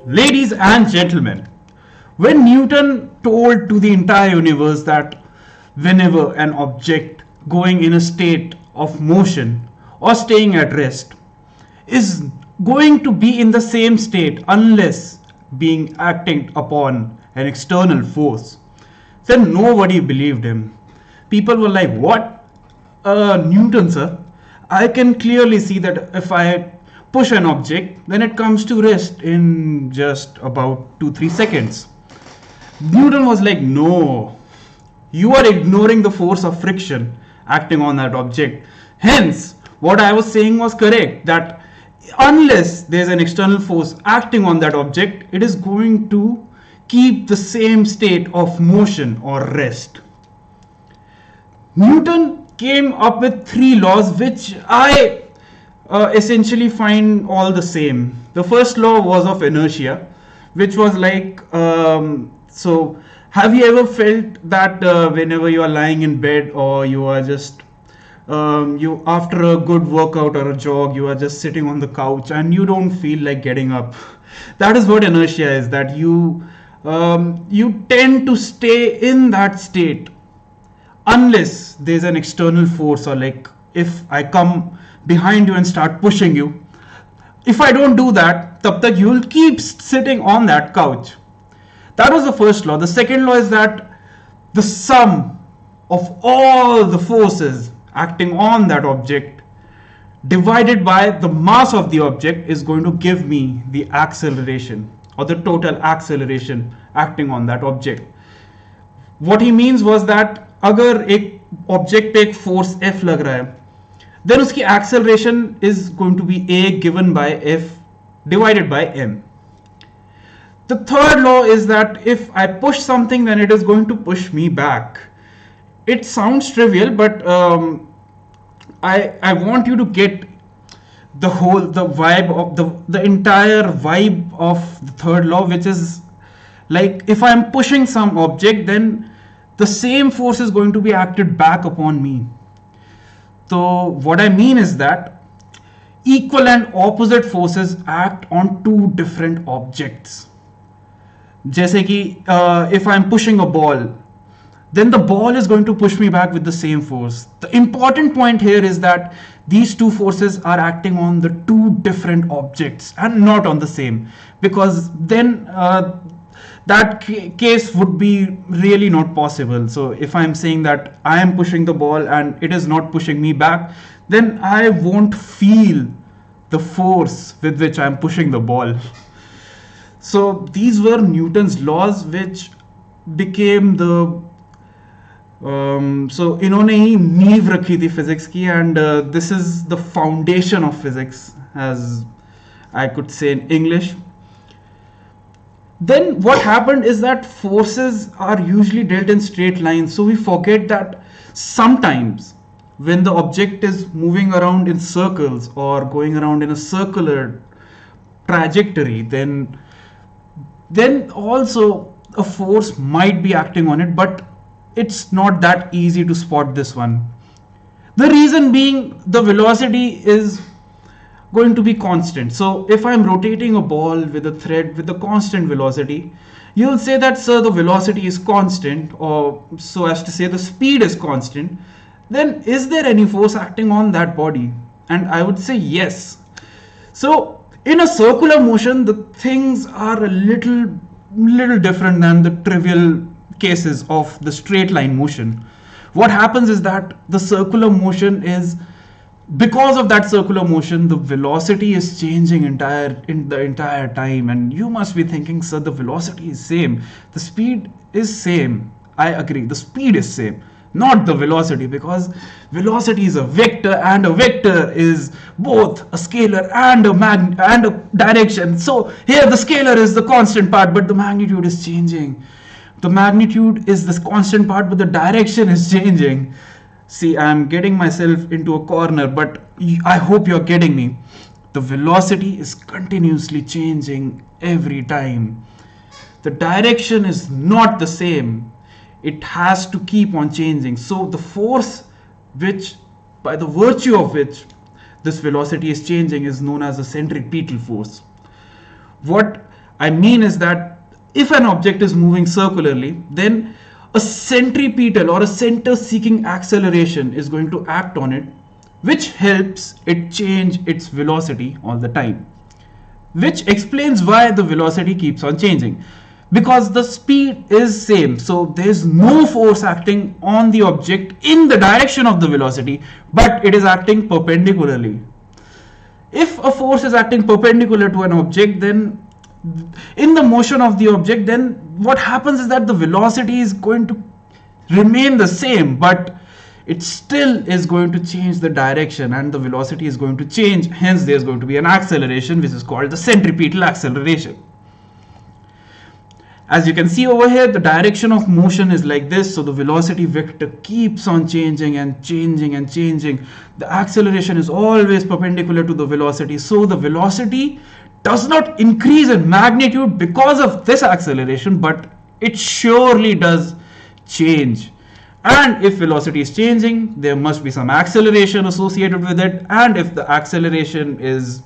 Ladies and gentlemen, when Newton told to the entire universe that whenever an object going in a state of motion or staying at rest is going to be in the same state unless being acting upon an external force, then nobody believed him. People were like, "What? Newton, sir? I can clearly see that if I push an object, then it comes to rest in just about 2 3 seconds." Newton was like, "No, you are ignoring the force of friction acting on that object. Hence, what I was saying was correct, that unless there's an external force acting on that object, it is going to keep the same state of motion or rest." Newton came up with three laws which I essentially find all the same. The first law was of inertia, which was like, so have you ever felt that whenever you are lying in bed, or you are just you after a good workout or a jog, you are just sitting on the couch and you don't feel like getting up? That is what inertia is, that you tend to stay in that state unless there's an external force, or like if I come behind you and start pushing you, if I don't do that, tab tak you'll keep sitting on that couch. That was the first law. The second law is that the sum of all the forces acting on that object divided by the mass of the object is going to give me the acceleration, or the total acceleration acting on that object. What he means was that अगर एक object पे एक force F लग रहा है, then उसकी acceleration is going to be A given by F divided by M. The third law is that if I push something, then it is going to push me back. It sounds trivial, but I want you to get the vibe of the entire vibe of the third law, which is like, if I am pushing some object, then the same force is going to be acted back upon me. So what I mean is that equal and opposite forces act on two different objects. जैसे कि if I am pushing a ball, then the ball is going to push me back with the same force. The important point here is that these two forces are acting on the two different objects and not on the same, because then that case would be really not possible. So if I'm saying that I am pushing the ball and it is not pushing me back, then I won't feel the force with which I'm pushing the ball. So these were Newton's laws, which became the so इन्होंने ही नींव रखी थी physics की, and this is the foundation of physics, as I could say in English. Then what happened is that forces are usually dealt in straight lines, so we forget that sometimes when the object is moving around in circles or going around in a circular trajectory, then also a force might be acting on it, but it's not that easy to spot this one. The reason being, the velocity is going to be constant. So if I'm rotating a ball with a thread with a constant velocity, you'll say that, sir, the velocity is constant, or so as to say the speed is constant. Then is there any force acting on that body? And I would say yes. So in a circular motion, the things are a little different than the trivial cases of the straight line motion. What happens is that the circular motion is, because of that circular motion, the velocity is changing in the entire time, and you must be thinking, sir, the velocity is same, the speed is same. I agree, the speed is same, not the velocity, because velocity is a vector, and a vector is both a scalar and a direction. So here the scalar is the constant part, but the magnitude is changing. The magnitude is this constant part, but the direction is changing. See, I'm getting myself into a corner, but I hope you're getting me. The velocity is continuously changing every time. The direction is not the same. It has to keep on changing. So the force which, by the virtue of which this velocity is changing, is known as the centripetal force. What I mean is that if an object is moving circularly, then a centripetal or a center seeking acceleration is going to act on it, which helps it change its velocity all the time, which explains why the velocity keeps on changing, because the speed is same, so there's no force acting on the object in the direction of the velocity, but it is acting perpendicularly. If a force is acting perpendicular to an object, then in the motion of the object, then what happens is that the velocity is going to remain the same, but it still is going to change the direction and the velocity is going to change. Hence there's going to be an acceleration which is called the centripetal acceleration. As you can see over here, the direction of motion is like this, so the velocity vector keeps on changing and changing and changing. The acceleration is always perpendicular to the velocity, so the velocity does not increase in magnitude because of this acceleration, but it surely does change. And if velocity is changing, there must be some acceleration associated with it, and if the acceleration is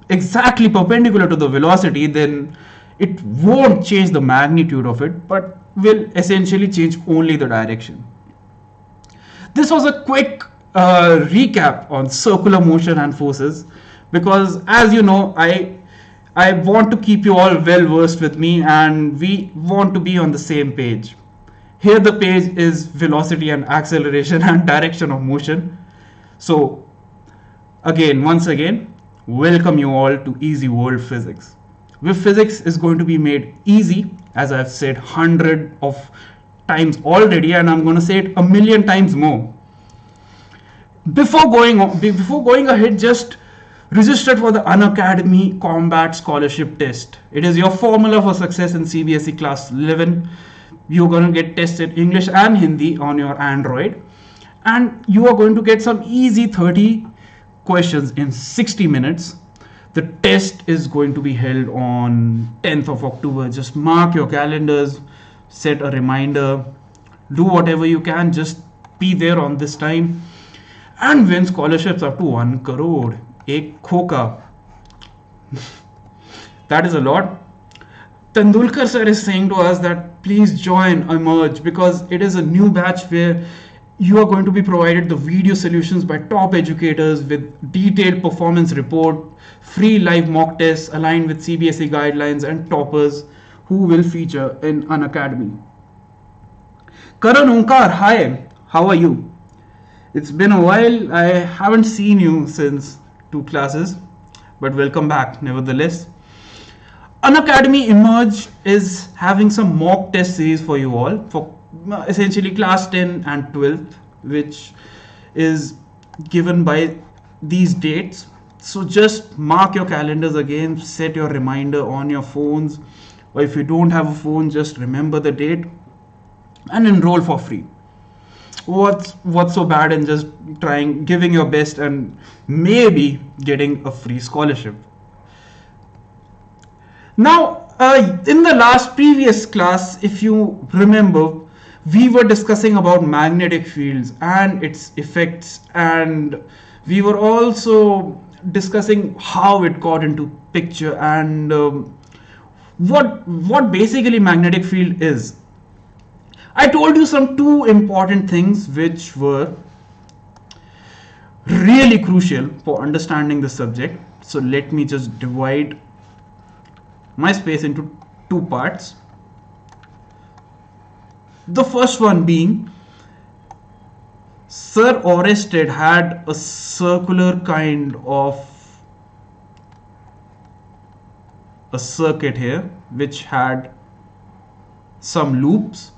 exactly perpendicular to the velocity, then it won't change the magnitude of it, but will essentially change only the direction. This was a quick recap on circular motion and forces, because as you know, I want to keep you all well versed with me and we want to be on the same page. Here the page is velocity and acceleration and direction of motion. So once again, welcome you all to Easy World Physics. Where physics is going to be made easy, as I've said 100 of times already, and I'm going to say it 1,000,000 times more. Before going ahead, just register for the Unacademy Combat Scholarship Test. It is your formula for success in CBSE Class 11. You're going to get tested English and Hindi on your Android, and you are going to get some easy 30 questions in 60 minutes. The test is going to be held on 10th of October. Just mark your calendars, set a reminder, do whatever you can, just be there on this time and win scholarships up to 1 crore. Ek khoka. That is a lot. Tendulkar sir is saying to us that please join Emerge, because it is a new batch where you are going to be provided the video solutions by top educators with detailed performance report, free live mock tests aligned with CBSE guidelines, and toppers who will feature in Unacademy. Karan Onkar, hi, how are you? It's been a while. I haven't seen you since 2 classes, but welcome back nevertheless. Unacademy Emerge is having some mock test series for you all for essentially class 10 and 12th, which is given by these dates. So just mark your calendars again, set your reminder on your phones, or if you don't have a phone, just remember the date and enroll for free. What's so bad in just giving your best and maybe getting a free scholarship? Now, in the previous class, if you remember, we were discussing about magnetic fields and its effects, and we were also discussing how it got into picture and what basically magnetic field is. I told you some 2 important things which were really crucial for understanding the subject. So let me just divide my space into 2 parts. The first one being, Sir Oersted had a circular kind of a circuit here which had some loops,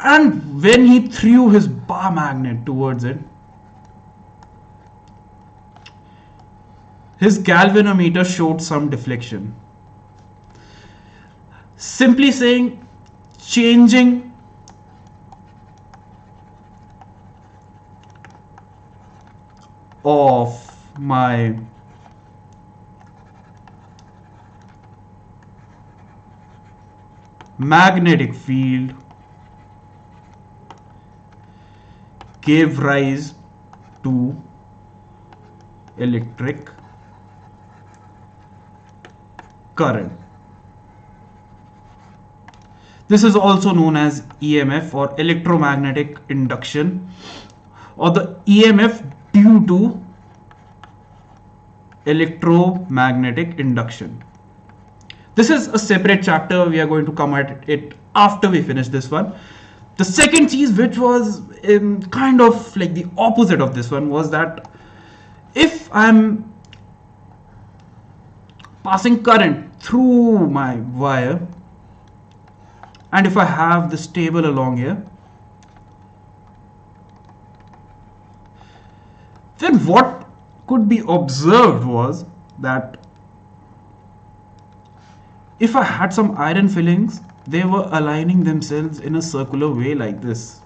and when he threw his bar magnet towards it, his galvanometer showed some deflection. Simply saying, changing of my magnetic field gave rise to electric current. This is also known as EMF, or electromagnetic induction, or the EMF due to electromagnetic induction. This is a separate chapter. We are going to come at it after we finish this one. The second cheese, which was kind of like the opposite of this one, was that if I'm passing current through my wire, and if I have this table along here, then what could be observed was that if I had some iron fillings, they were aligning themselves in a circular way like this.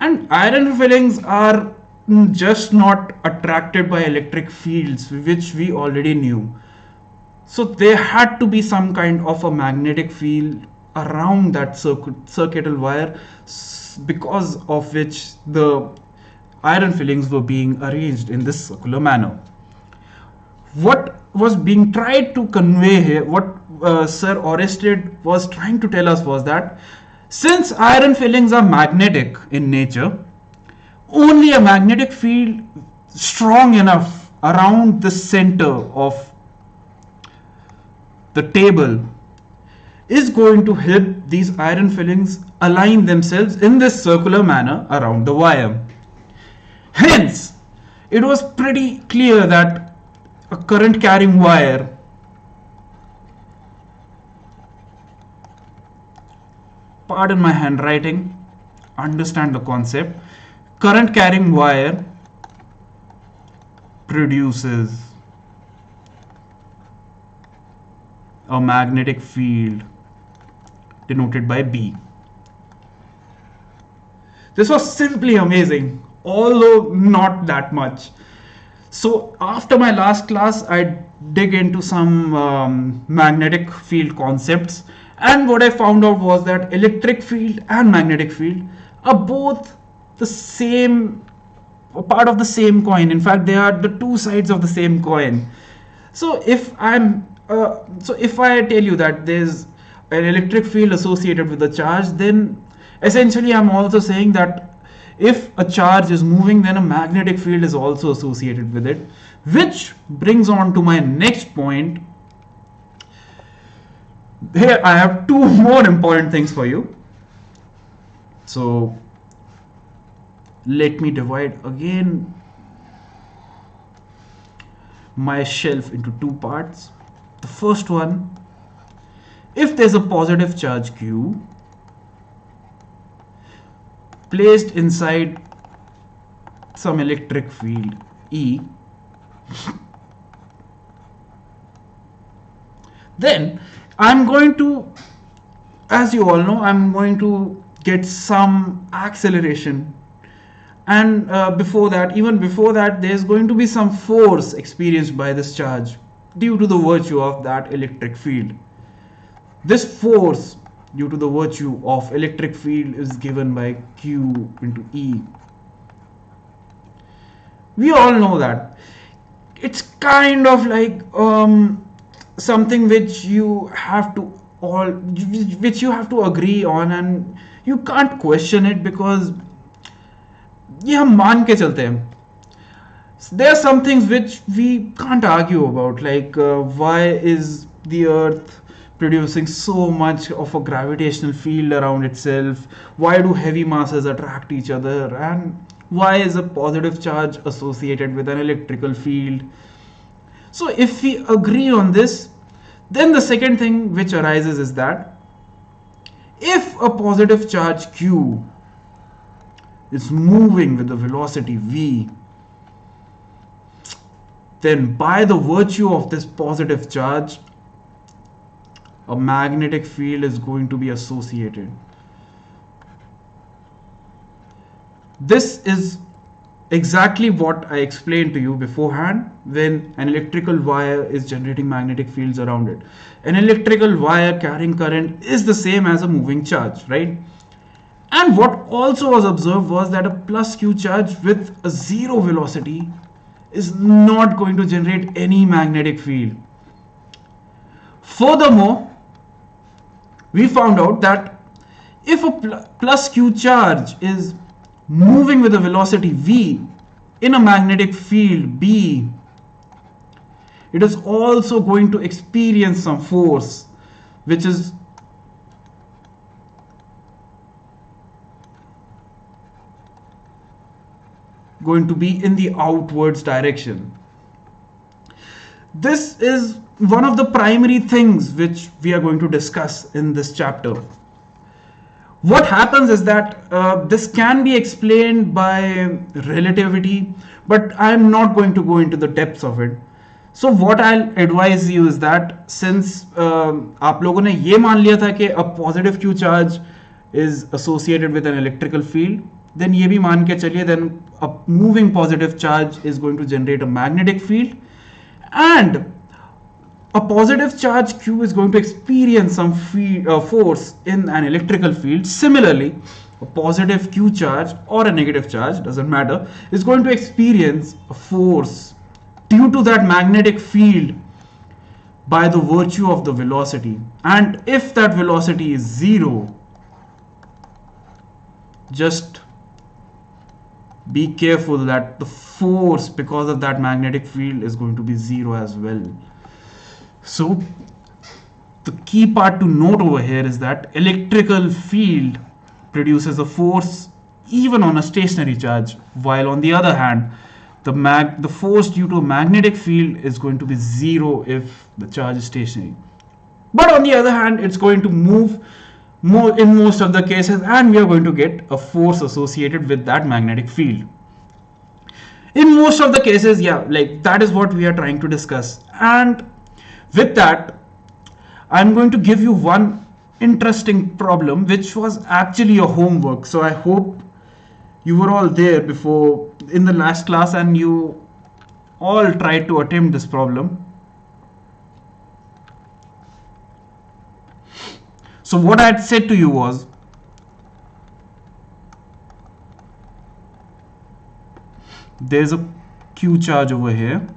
And iron fillings are just not attracted by electric fields, which we already knew. So there had to be some kind of a magnetic field around that circuitous wire, because of which the iron fillings were being arranged in this circular manner. What was being tried to convey here, what Sir Oersted was trying to tell us, was that since iron fillings are magnetic in nature, only a magnetic field strong enough around the center of the table is going to help these iron fillings align themselves in this circular manner around the wire. Hence, it was pretty clear that a current carrying wire pardon my handwriting, understand the concept. Current carrying wire produces a magnetic field denoted by B. This was simply amazing, although not that much. So after my last class, I dig into some magnetic field concepts, and what I found out was that electric field and magnetic field are both the same, part of the same coin. In fact, they are the two sides of the same coin. So if I tell you that there's an electric field associated with the charge, then essentially I'm also saying that if a charge is moving, then a magnetic field is also associated with it, which brings on to my next point. Here I have two more important things for you. So let me divide again my shelf into two parts. The first one, if there's a positive charge Q placed inside some electric field E, then I'm going to, as you all know, I'm going to get some acceleration, and even before that, there's going to be some force experienced by this charge due to the virtue of that electric field. This force due to the virtue of electric field is given by Q into E. We all know that. It's kind of like something which you have to agree on, and you can't question it, because ये हम मान के चलते हैं. There are some things which we can't argue about, like why is the earth producing so much of a gravitational field around itself, why do heavy masses attract each other, and why is a positive charge associated with an electrical field. So if we agree on this, then the second thing which arises is that if a positive charge Q is moving with the velocity v, then by the virtue of this positive charge, a magnetic field is going to be associated. This is exactly what I explained to you beforehand when an electrical wire is generating magnetic fields around it. An electrical wire carrying current is the same as a moving charge, right? And what also was observed was that a plus Q charge with a zero velocity is not going to generate any magnetic field. Furthermore, we found out that if a plus q charge is moving with a velocity v in a magnetic field B, it is also going to experience some force which is going to be in the outwards direction. This is one of the primary things which we are going to discuss in this chapter. What happens is that this can be explained by relativity, but I am not going to go into the depths of it. So what I'll advise you is that since आप लोगों ने ये मान लिया था कि a positive Q charge is associated with an electrical field, then ये भी मान के चलिए then a moving positive charge is going to generate a magnetic field, and a positive charge Q is going to experience some force in an electrical field. Similarly, a positive Q charge or a negative charge, doesn't matter, is going to experience a force due to that magnetic field by the virtue of the velocity. And if that velocity is zero, just be careful that the force because of that magnetic field is going to be zero as well. So the key part to note over here is that electrical field produces a force even on a stationary charge, while on the other hand the force due to a magnetic field is going to be zero if the charge is stationary. But on the other hand, it's going to move more in most of the cases, and we are going to get a force associated with that magnetic field. In most of the cases, yeah, like that is what we are trying to discuss. And with that, I'm going to give you one interesting problem which was actually a homework. So I hope you were all there before in the last class and you all tried to attempt this problem. So what I had said to you was, there's a Q charge over here.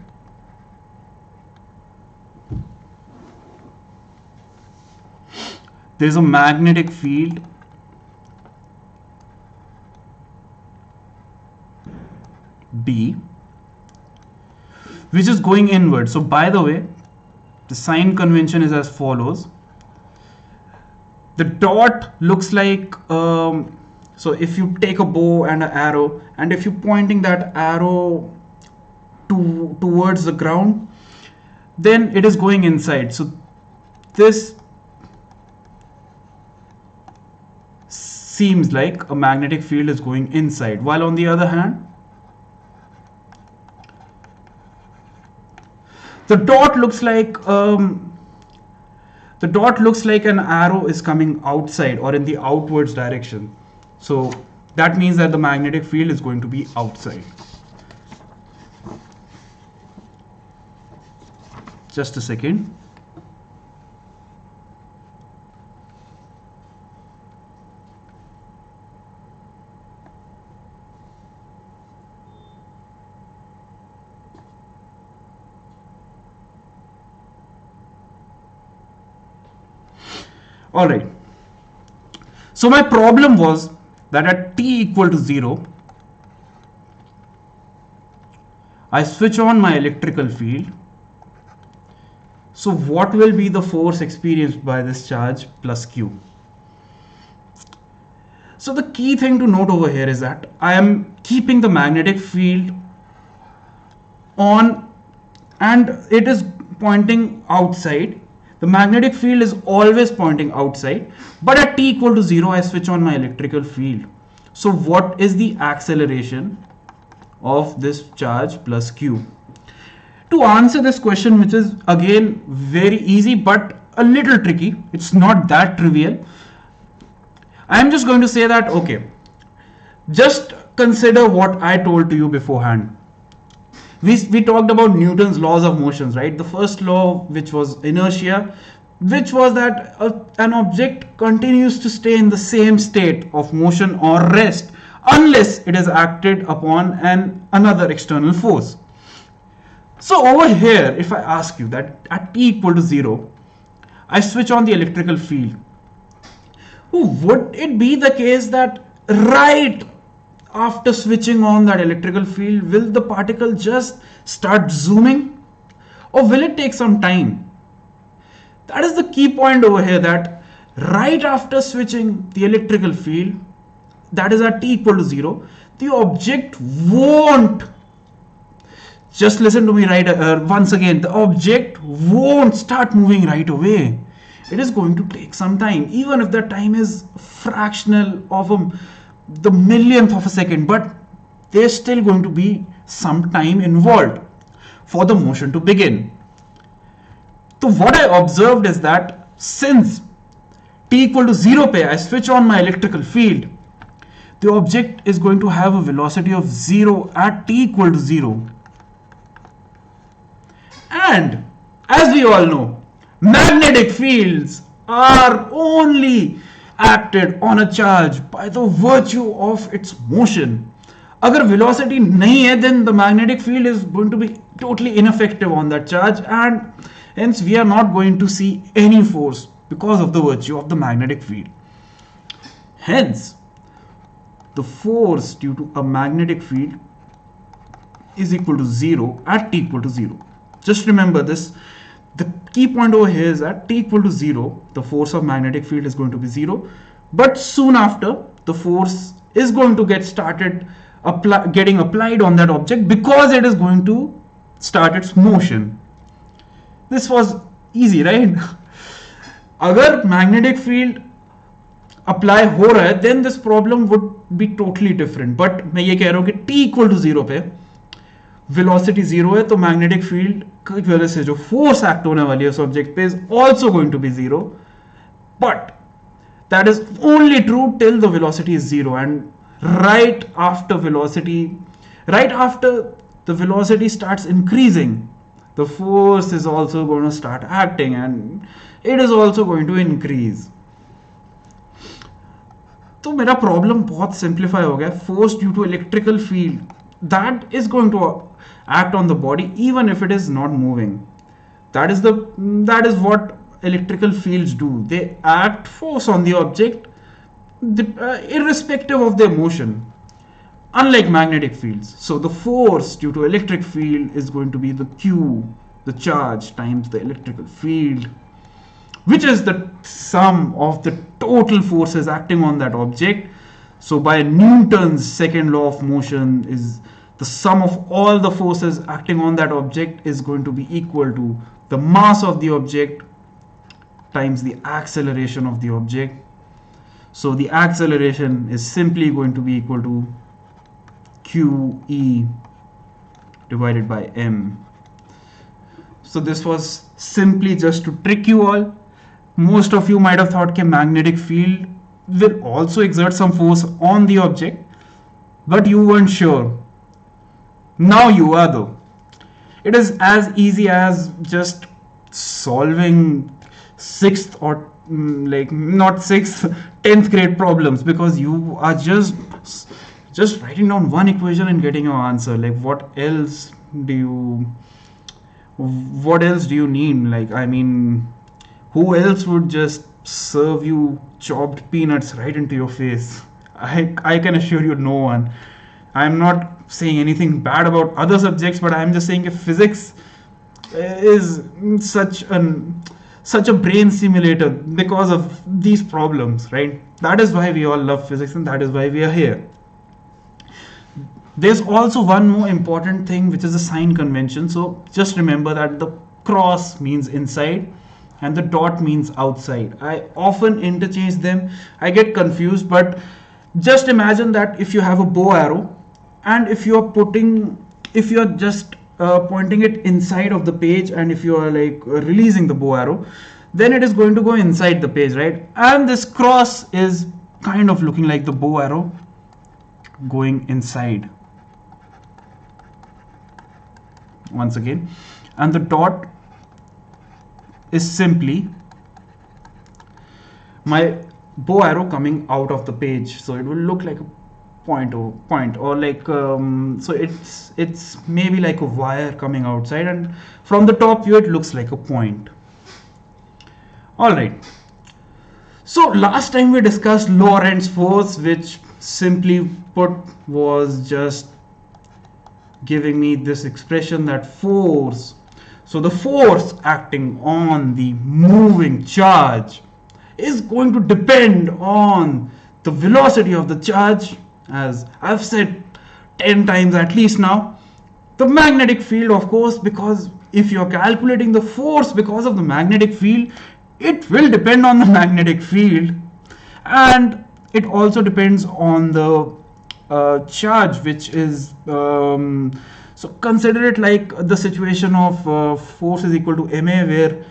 There's a magnetic field B which is going inward. So by the way, the sign convention is as follows. The dot looks like so if you take a bow and an arrow, and if you're pointing that arrow towards the ground, then it is going inside. So this seems like a magnetic field is going inside, while on the other hand the dot looks like an arrow is coming outside or in the outwards direction. So that means that the magnetic field is going to be outside. Just a second. All right. So my problem was that at t equal to 0, I switch on my electrical field. So what will be the force experienced by this charge plus Q? So the key thing to note over here is that I am keeping the magnetic field on and it is pointing outside. The magnetic field is always pointing outside, but at t equal to 0, I switch on my electrical field. So what is the acceleration of this charge plus Q? To answer this question, which is again very easy but a little tricky, it's not that trivial, I am just going to say that, okay, just consider what I told to you beforehand. We talked about Newton's laws of motions, right? The first law, which was inertia, which was that an object continues to stay in the same state of motion or rest unless it is acted upon another external force. So over here, if I ask you that at t equal to 0, I switch on the electrical field. Would it be the case that right after switching on that electrical field, will the particle just start zooming, or will it take some time? That is the key point over here, that right after switching the electrical field, that is at t equal to 0, the object won't, just listen to me once again, the object won't start moving right away. It is going to take some time, even if the time is fractional of the millionth of a second, but there's still going to be some time involved for the motion to begin. So what I observed is that since t equal to 0 pe, I switch on my electrical field, the object is going to have a velocity of 0 at t equal to 0. And as we all know, magnetic fields are only acted on a charge by the virtue of its motion. Agar velocity nahi hai, then the magnetic field is going to be totally ineffective on that charge, and hence we are not going to see any force because of the virtue of the magnetic field. Hence, the force due to a magnetic field is equal to 0 at t equal to 0. Just remember this. The key point over here is at t equal to 0, the force of magnetic field is going to be 0. But soon after, the force is going to get started getting applied on that object, because it is going to start its motion. This was easy, right? Agar magnetic field apply ho raha hai, then this problem would be totally different. But मैं ये कह रहा हूँ कि t equal to 0 पे velocity 0 है, तो magnetic field की वजह से जो force act होने वाली है उस object पे is also going to be 0. But that is only true till the velocity is 0, and right after the velocity starts increasing, the force is also going to start acting, and it is also going to increase. तो मेरा problem बहुत simplify हो गया. Force due to electrical field, that is going to act on the body even if it is not moving. That is what electrical fields do. They act force on the object irrespective of their motion, unlike magnetic fields. So the force due to electric field is going to be the Q, the charge, times the electrical field, which is the sum of the total forces acting on that object. So by Newton's second law of motion, is the sum of all the forces acting on that object is going to be equal to the mass of the object times the acceleration of the object. So the acceleration is simply going to be equal to QE divided by M. So this was simply just to trick you all. Most of you might have thought that magnetic field will also exert some force on the object, but you weren't sure. Now you are, though. It is as easy as just solving 6th or not 6th, 10th grade problems, because you are just writing down one equation and getting your answer. Like what else do you need? Like, I mean, who else would just serve you chopped peanuts right into your face? I can assure you, no one. I'm not saying anything bad about other subjects, but I'm just saying if physics is such a brain simulator because of these problems, right? That is why we all love physics, and that is why we are here. There's also one more important thing, which is a sign convention. So just remember that the cross means inside and the dot means outside. I often interchange them. I get confused, but just imagine that if you have a bow arrow, and if you're just pointing it inside of the page, and if you are releasing the bow arrow, then it is going to go inside the page, right? And this cross is kind of looking like the bow arrow going inside once again, and the dot is simply my bow arrow coming out of the page. So it will look like a point or so it's maybe like a wire coming outside, and from the top view it looks like a point. Alright, so last time we discussed Lorentz force, which simply put was just giving me this expression that force. So the force acting on the moving charge is going to depend on the velocity of the charge, as I've said 10 times at least now. The magnetic field, of course, because if you're calculating the force because of the magnetic field, it will depend on the magnetic field, and it also depends on the charge, which is so consider it like the situation of force is equal to ma, where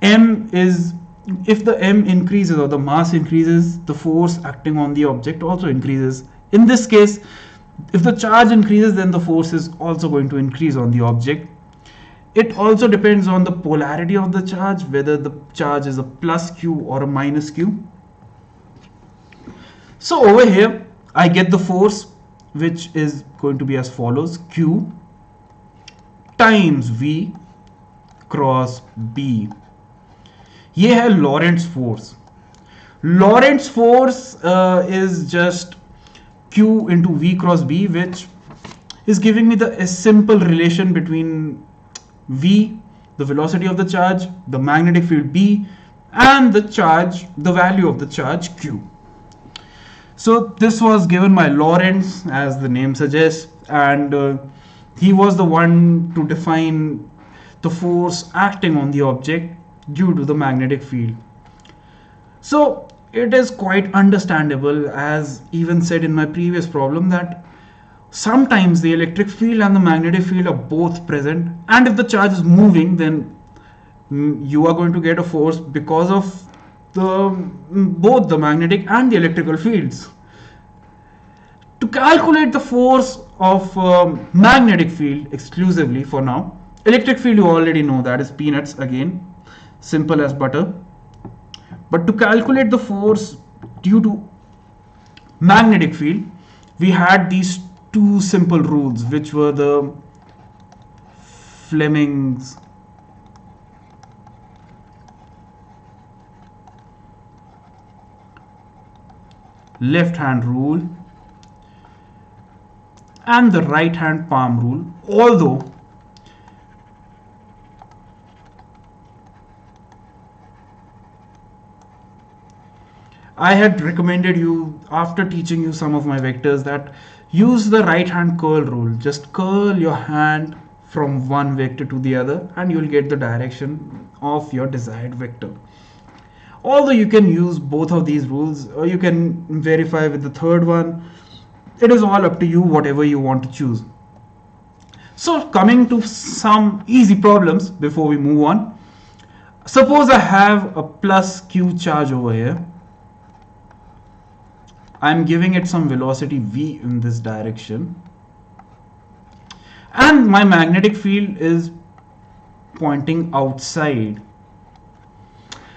m is, if the m increases or the mass increases, the force acting on the object also increases. In this case, if the charge increases, then the force is also going to increase on the object. It also depends on the polarity of the charge, whether the charge is a plus q or a minus q. So over here I get the force, which is going to be as follows: q times v cross b. ये है Lorentz force. Lorentz force is just q into v cross b, which is giving me a simple relation between v, the velocity of the charge, the magnetic field b, and the charge, the value of the charge q. So this was given by Lorentz, as the name suggests, and he was the one to define the force acting on the object due to the magnetic field. So it is quite understandable, as even said in my previous problem, that sometimes the electric field and the magnetic field are both present, and if the charge is moving, then you are going to get a force because of both the magnetic and the electrical fields. To calculate the force of magnetic field exclusively for now, electric field you already know, that is peanuts, again simple as butter. But to calculate the force due to magnetic field, we had these two simple rules, which were the Fleming's left hand rule and the right hand palm rule. Although I had recommended you, after teaching you some of my vectors, that use the right hand curl rule. Just curl your hand from one vector to the other and you'll get the direction of your desired vector. Although you can use both of these rules, or you can verify with the third one. It is all up to you, whatever you want to choose. So coming to some easy problems before we move on. Suppose I have a plus q charge over here. I'm giving it some velocity v in this direction, and my magnetic field is pointing outside.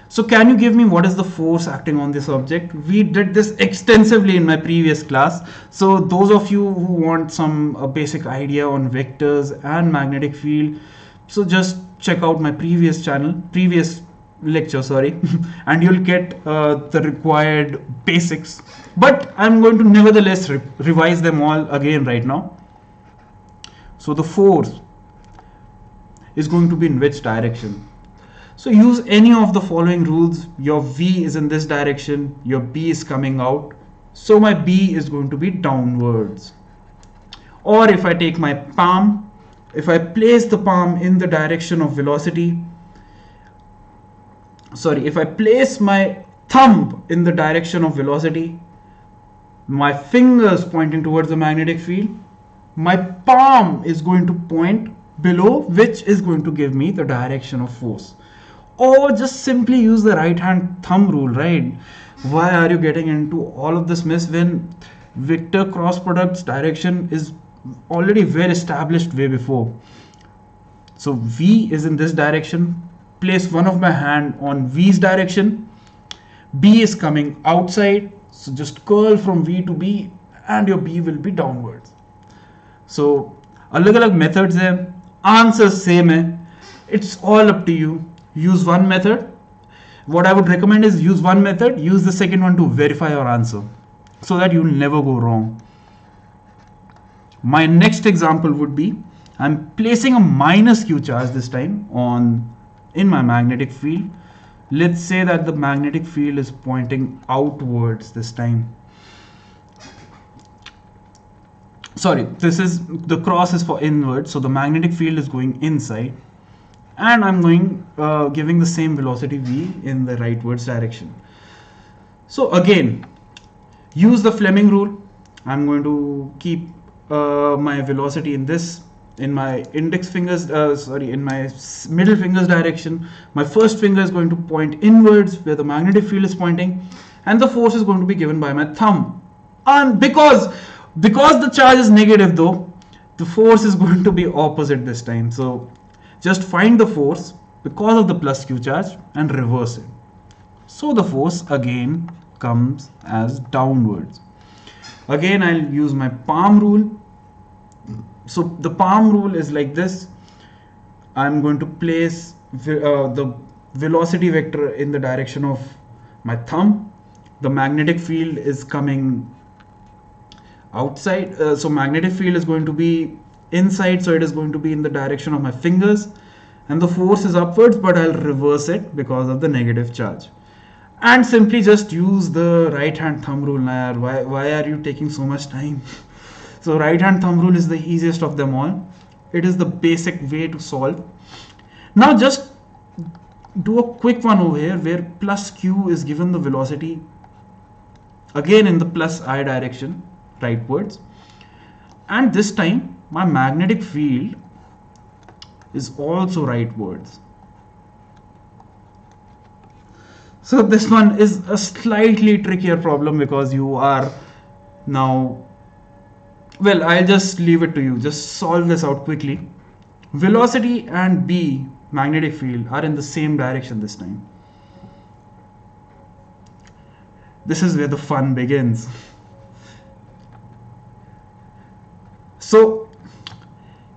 So can you give me what is the force acting on this object? We did this extensively in my previous class. So those of you who want some basic idea on vectors and magnetic field, so just check out my previous lecture, and you'll get the required basics. But I'm going to nevertheless revise them all again right now. So the force is going to be in which direction? So use any of the following rules. Your v is in this direction, your b is coming out, so my b is going to be downwards. Or if I take my palm, if I place the palm in the direction of velocity, if I place my thumb in the direction of velocity, my fingers pointing towards the magnetic field, my palm is going to point below, which is going to give me the direction of force. Or just simply use the right hand thumb rule, right? Why are you getting into all of this mess when vector cross product's direction is already well established way before? So v is in this direction. Place one of my hand on v's direction. B is coming outside, so just curl from v to b and your b will be downwards. So अलग-अलग methods हैं, answers same है. It's all up to you. Use one method, What I would recommend is use one method, use the second one to verify your answer, so that you'll never go wrong. My next example would be, I'm placing a minus q charge this time in my magnetic field. Let's say that the magnetic field is pointing outwards this time. Sorry, the cross is for inward, so the magnetic field is going inside, and I'm giving the same velocity v in the rightwards direction. So again, use the Fleming rule. I'm going to keep my velocity in my index fingers, in my middle finger's direction. My first finger is going to point inwards where the magnetic field is pointing, and the force is going to be given by my thumb. And because the charge is negative though, the force is going to be opposite this time. So just find the force because of the plus q charge and reverse it. So the force again comes as downwards. Again, I'll use my palm rule. So the palm rule is like this. I'm going to place the velocity vector in the direction of my thumb. The magnetic field is coming outside, so magnetic field is going to be inside, so it is going to be in the direction of my fingers, and the force is upwards, but I'll reverse it because of the negative charge. And simply just use the right hand thumb rule. Why are you taking so much time? So right hand thumb rule is the easiest of them all. It is the basic way to solve. Now just do a quick one over here where plus q is given the velocity again in the plus I direction, rightwards, and this time my magnetic field is also rightwards. So this one is a slightly trickier problem because you are now, well, I'll just leave it to you. Just solve this out quickly. Velocity and B, magnetic field, are in the same direction this time. This is where the fun begins. So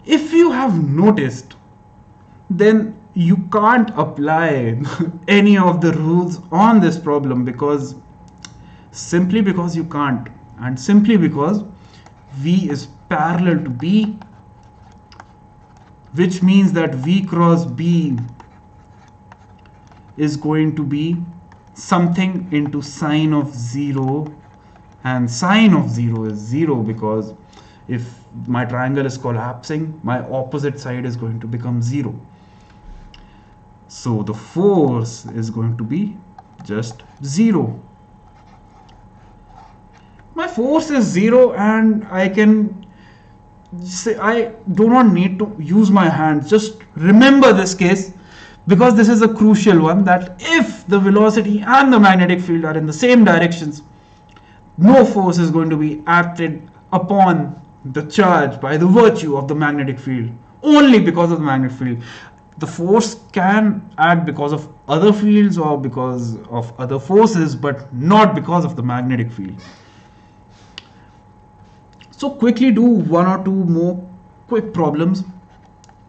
if you have noticed, then you can't apply any of the rules on this problem simply because you can't, and simply because V is parallel to B, which means that V cross B is going to be something into sine of 0, and sine of 0 is 0 because if my triangle is collapsing, my opposite side is going to become 0. So the force is going to be just 0. My force is 0, and I can say I do not need to use my hands. Just remember this case, because this is a crucial one, that if the velocity and the magnetic field are in the same directions, no force is going to be acted upon the charge by the virtue of the magnetic field, only because of the magnetic field. The force can act because of other fields or because of other forces, but not because of the magnetic field. So quickly do one or two more quick problems.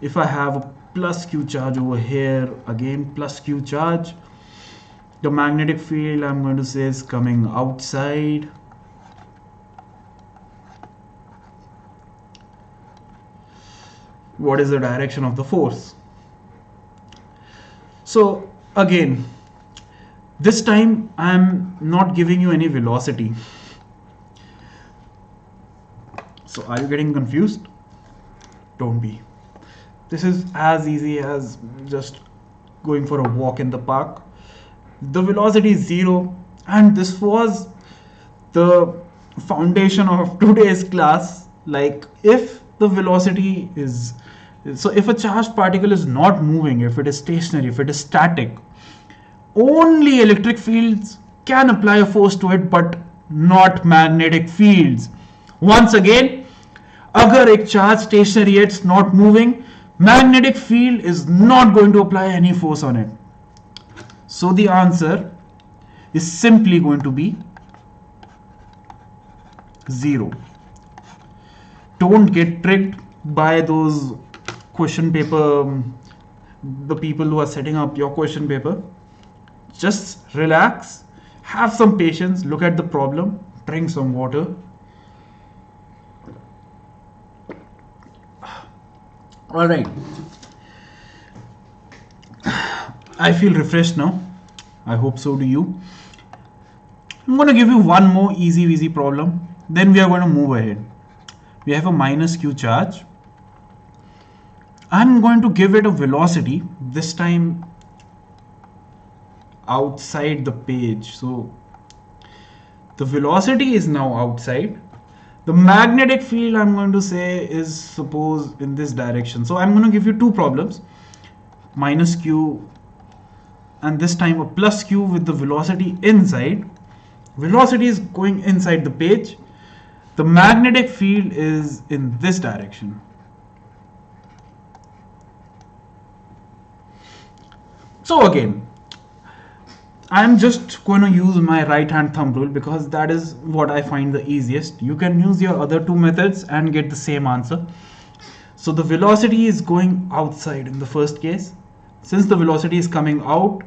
If I have a plus q charge over here, again plus q charge, the magnetic field I'm going to say is coming outside. What is the direction of the force? So again, this time I'm not giving you any velocity. So are you getting confused? Don't be. This is as easy as just going for a walk in the park. The velocity is 0, and this was the foundation of today's class. Like, if the velocity is, so if a charged particle is not moving, if it is stationary, if it is static, only electric fields can apply a force to it, but not magnetic fields. Once again, अगर एक charge stationary है, it's not moving, magnetic field is not going to apply any force on it. So the answer is simply going to be 0. Don't get tricked by those question paper, the people who are setting up your question paper. just relax, have some patience, look at the problem, drink some water. All right. I feel refreshed now. I hope so do you. I'm going to give you one more easy problem. Then we are going to move ahead. We have a minus q charge. I'm going to give it a velocity, this time outside the page. So the velocity is now outside. The magnetic field, I'm going to say, is suppose in this direction. So I'm going to give you two problems, minus q and this time a plus q with the velocity inside. Velocity is going inside the page. The magnetic field is in this direction. So again, I'm just going to use my right hand thumb rule because that is what I find the easiest. You can use your other two methods and get the same answer. So the velocity is going outside in the first case. Since the velocity is coming out,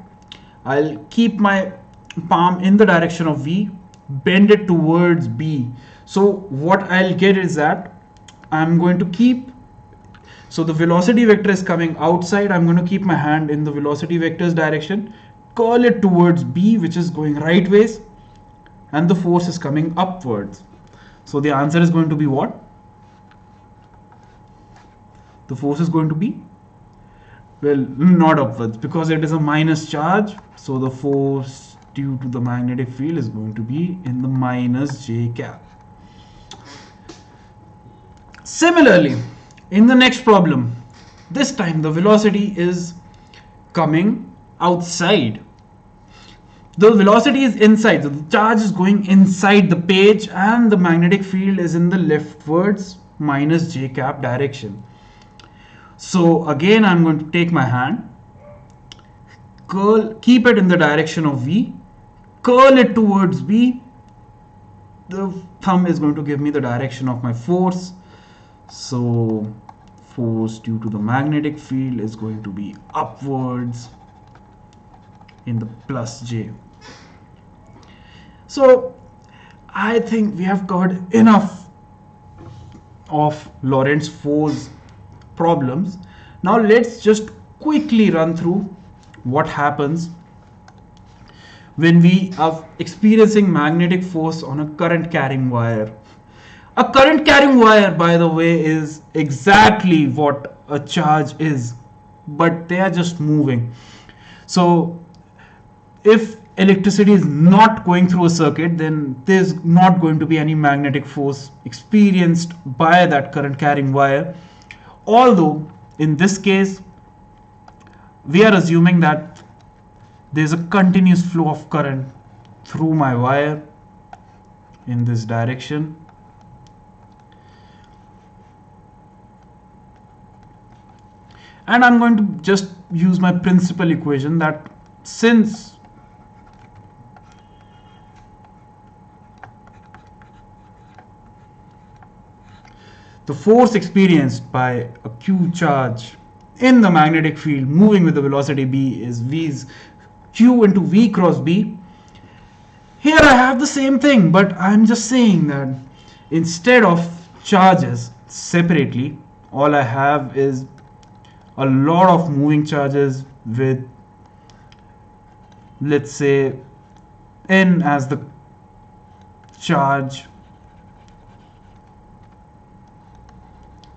I'll keep my palm in the direction of V, bend it towards B. So what I'll get is that I'm going to keep, so the velocity vector is coming outside, I'm going to keep my hand in the velocity vector's direction, curl it towards B, which is going right ways, and the force is coming upwards. So the answer is going to be what? The force is going to be, well, not upwards because it is a minus charge. So the force due to the magnetic field is going to be in the minus j cap. Similarly, in the next problem, this time the velocity is coming outside. The velocity is inside, so the charge is going inside the page and the magnetic field is in the leftwards minus j cap direction. So again, I'm going to take my hand, curl, keep it in the direction of V, curl it towards B. The thumb is going to give me the direction of my force. So force due to the magnetic field is going to be upwards in the plus j. So I think we have covered enough of Lorentz force problems. Now let's just quickly run through what happens when we are experiencing magnetic force on a current carrying wire. A current carrying wire, by the way, is exactly what a charge is, but they are just moving. So if electricity is not going through a circuit, then there's not going to be any magnetic force experienced by that current carrying wire. Although in this case, we are assuming that there's a continuous flow of current through my wire in this direction. And I'm going to just use my principal equation that since the force experienced by a q charge in the magnetic field moving with the velocity b is v's q into v cross b, here I have the same thing, but I'm just saying that instead of charges separately, all I have is a lot of moving charges with, let's say, n as the charge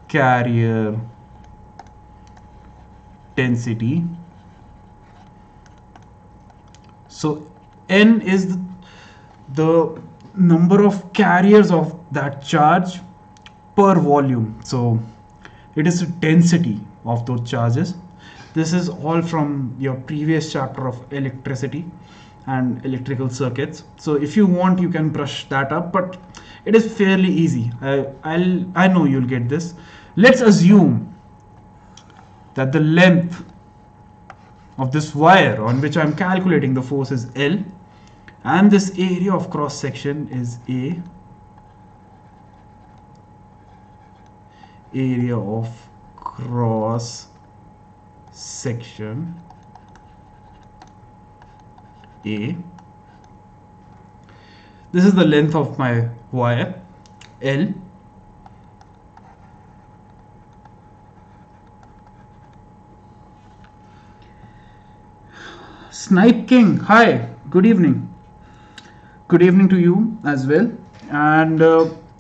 carrier density. So n is the number of carriers of that charge per volume. So it is the density of those charges. This is all from your previous chapter of electricity and electrical circuits. So if you want, you can brush that up, but it is fairly easy. I know you'll get this. Let's assume that the length of this wire on which I'm calculating the force is L, and this area of cross section is A. Area of cross section A. This is the length of my wire, L. Snipe King, hi, good evening. Good evening to you as well. And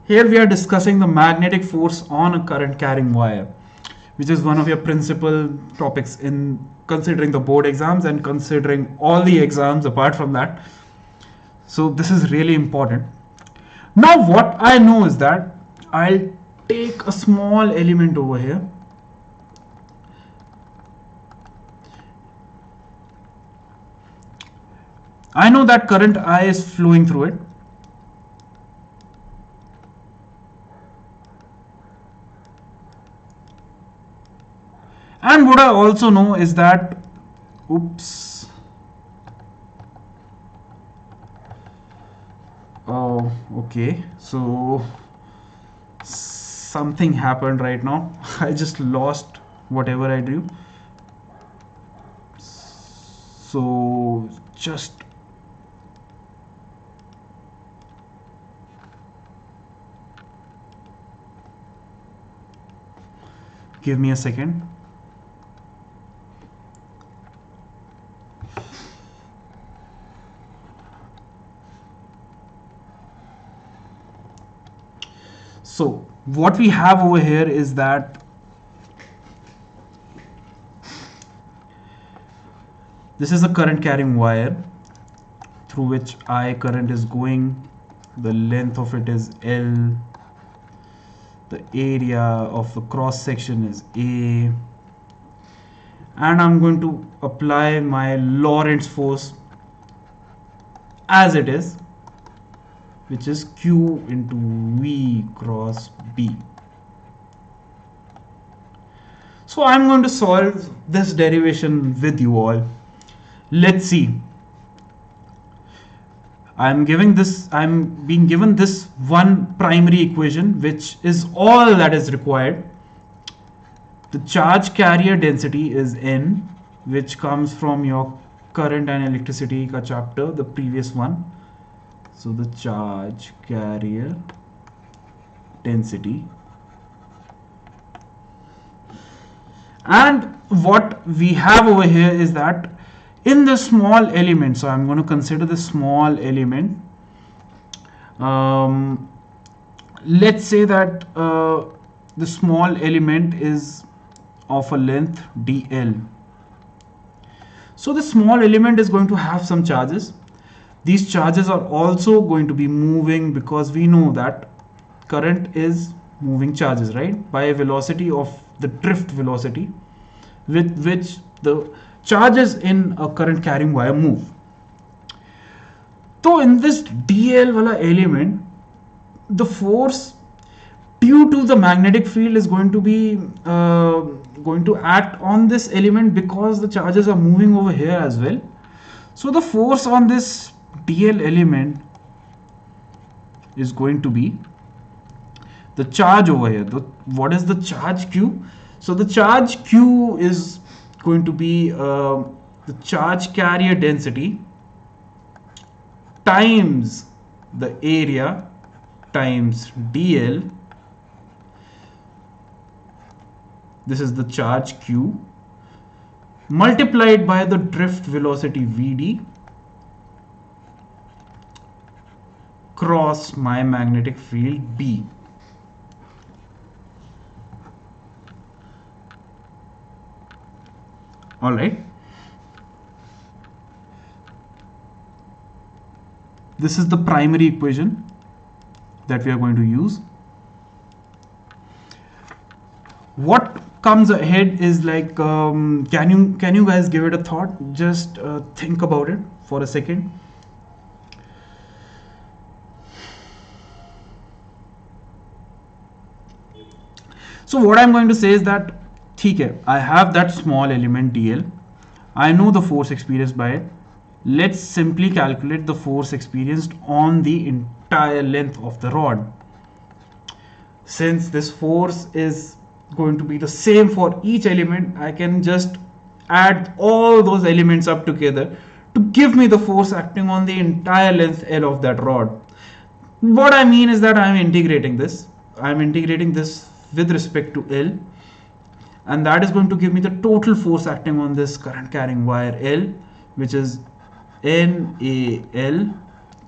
here we are discussing the magnetic force on a current carrying wire, which is one of your principal topics in considering the board exams and considering all the exams apart from that. So this is really important. Now what I know is that I'll take a small element over here. I know that current I is flowing through it. And what I also know is that, oops. Oh, okay. So something happened right now. I just lost whatever I do. So just give me a second. So what we have over here is that this is a current carrying wire through which I current is going. The length of it is L. The area of the cross section is A. And I'm going to apply my Lorentz force as it is, which is Q into V cross B. So I'm going to solve this derivation with you all. Let's see. I'm being given this one primary equation, which is all that is required. The charge carrier density is N, which comes from your current and electricity ka chapter, the previous one. So the charge carrier density. And what we have over here is that in the small element, so I'm going to consider the small element. Let's say that the small element is of a length dl. So the small element is going to have some charges. These charges are also going to be moving, because we know that current is moving charges, right? By a velocity of the drift velocity with which the charges in a current carrying wire move. So in this dl wala element, the force due to the magnetic field is going to be going to act on this element, because the charges are moving over here as well. So the force on this dl element is going to be the charge over here. What is the charge Q? So the charge Q is going to be the charge carrier density times the area times dl. This is the charge Q multiplied by the drift velocity Vd cross my magnetic field B. All right. This is the primary equation that we are going to use. What comes ahead is like, can you guys give it a thought? Just think about it for a second. So what I'm going to say is that, okay, I have that small element dl. I know the force experienced by it. Let's simply calculate the force experienced on the entire length of the rod. Since this force is going to be the same for each element, I can just add all those elements up together to give me the force acting on the entire length L of that rod. What I mean is that I'm integrating this with respect to L, and that is going to give me the total force acting on this current carrying wire L, which is NAL.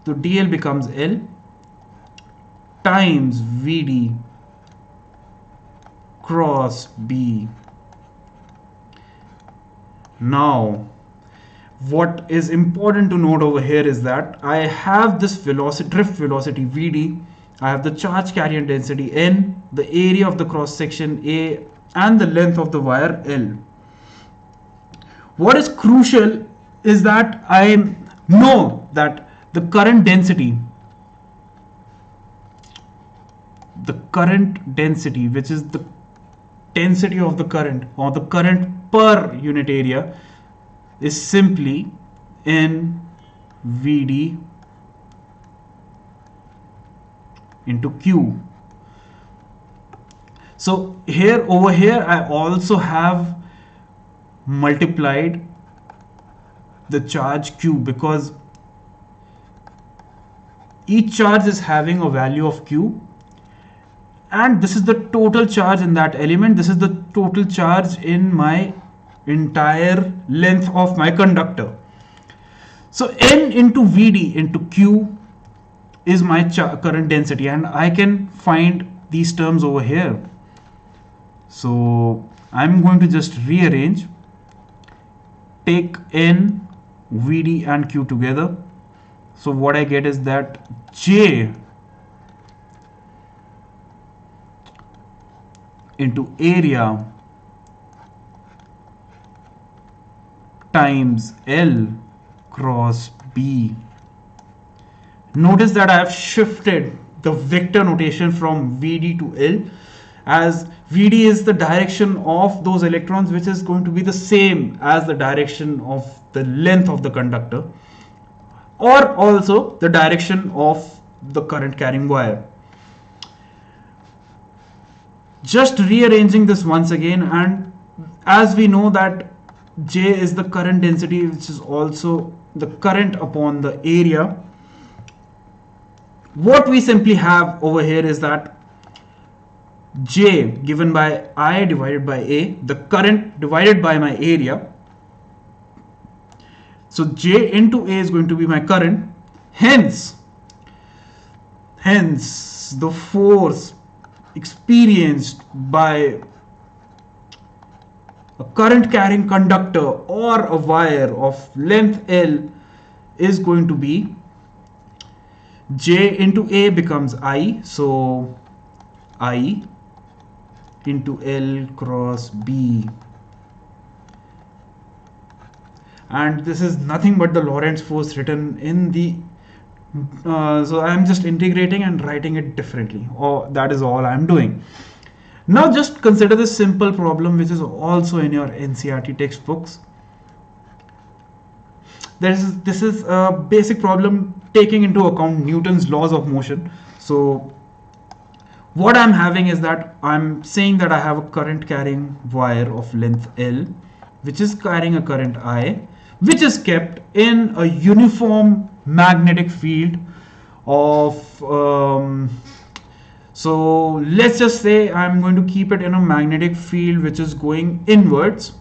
So DL becomes L times VD cross B. Now what is important to note over here is that I have this drift velocity Vd, I have the charge carrier density N, the area of the cross section A, and the length of the wire L. What is crucial is that I know that the current density, which is the density of the current, or the current per unit area, is simply N Vd into Q. So over here I also have multiplied the charge Q, because each charge is having a value of Q, and this is the total charge in that element. This is the total charge in my entire length of my conductor. So N into Vd into Q is my current density, and I can find these terms over here. So I'm going to just rearrange, take N, Vd and Q together. So what I get is that J into area times L cross B. Notice that I have shifted the vector notation from Vd to L, as Vd is the direction of those electrons, which is going to be the same as the direction of the length of the conductor, or also the direction of the current carrying wire. Just rearranging this once again, and as we know that J is the current density, which is also the current upon the area, what we simply have over here is that J given by I divided by A, the current divided by my area. So J into A is going to be my current. Hence the force experienced by a current carrying conductor or a wire of length L is going to be J into A becomes I, so I into L cross B, and this is nothing but the Lorentz force written in the so I'm just integrating and writing it differently, or that is all I'm doing. Now just consider this simple problem, which is also in your NCERT textbooks. This is a basic problem taking into account Newton's laws of motion. So what I'm having is that I'm saying that I have a current carrying wire of length L, which is carrying a current I, which is kept in a uniform magnetic field of so let's just say I'm going to keep it in a magnetic field which is going inwards.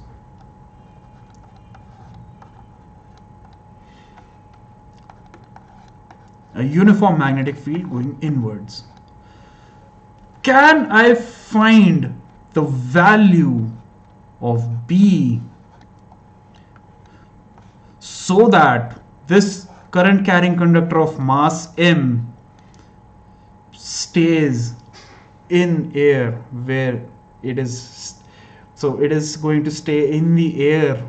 A uniform magnetic field going inwards. Can I find the value of B so that this current carrying conductor of mass M stays in air where it is, so it is going to stay in the air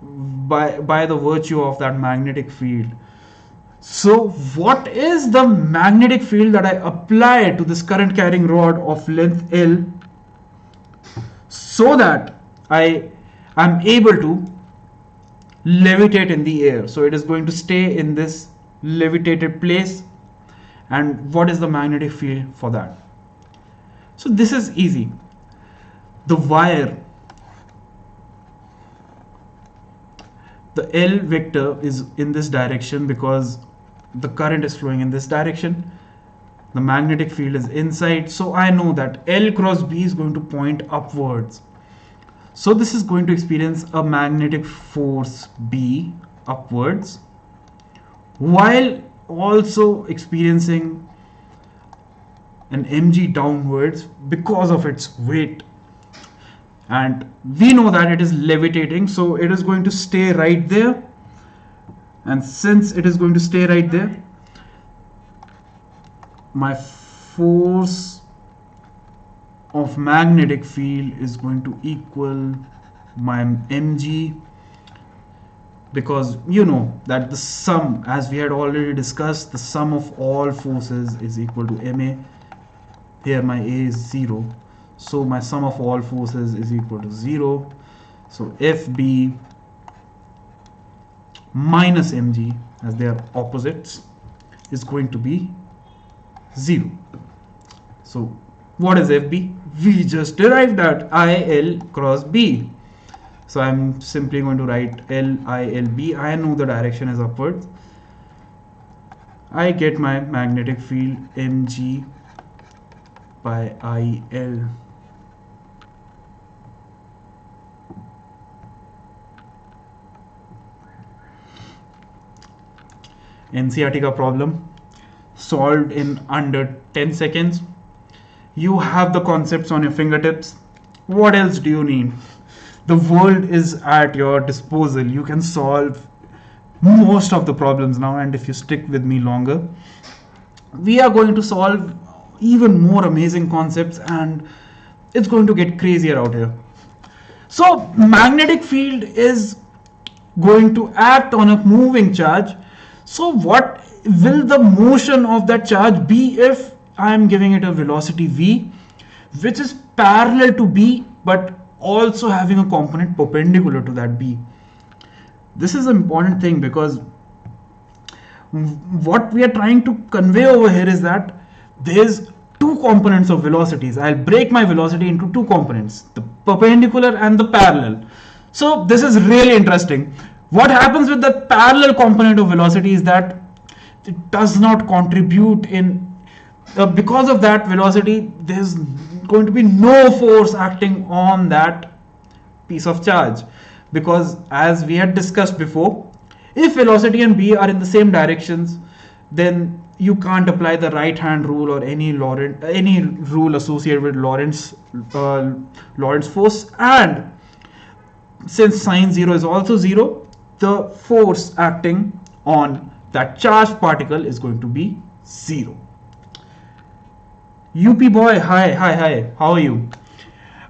by the virtue of that magnetic field. So what is the magnetic field that I apply to this current carrying rod of length L so that I am able to levitate in the air? So it is going to stay in this levitated place, and what is the magnetic field for that? So this is easy. The wire the L vector is in this direction because the current is flowing in this direction. The magnetic field is inside, so I know that L cross B is going to point upwards. So this is going to experience a magnetic force B upwards, while also experiencing an mg downwards because of its weight. And we know that it is levitating, so it is going to stay right there. And since it is going to stay right there, my force of magnetic field is going to equal my mg, because you know that the sum, as we had already discussed, the sum of all forces is equal to ma. Here my a is 0, so my sum of all forces is equal to 0. So fb minus mg, as they are opposites, is going to be 0. So what is fb? We just derived that, IL cross b. So I'm simply going to write LILB. I know the direction is upwards. I get my magnetic field mg by IL. NCERT का problem solved in under 10 seconds. You have the concepts on your fingertips. What else do you need? The world is at your disposal. You can solve most of the problems now, and if you stick with me longer, we are going to solve even more amazing concepts, and it's going to get crazier out here. So magnetic field is going to act on a moving charge. So what will the motion of that charge be if I am giving it a velocity v, which is parallel to b but also having a component perpendicular to that b? This is an important thing, because what we are trying to convey over here is that there's two components of velocities. I'll break my velocity into two components, the perpendicular and the parallel. So this is really interesting. What happens with the parallel component of velocity is that it does not contribute in because of that velocity, there's going to be no force acting on that piece of charge, because as we had discussed before, if velocity and b are in the same directions, then you can't apply the right hand rule or any rule associated with Lorentz force. And since sine 0 is also 0, the force acting on that charged particle is going to be 0. UP boy, hi, how are you?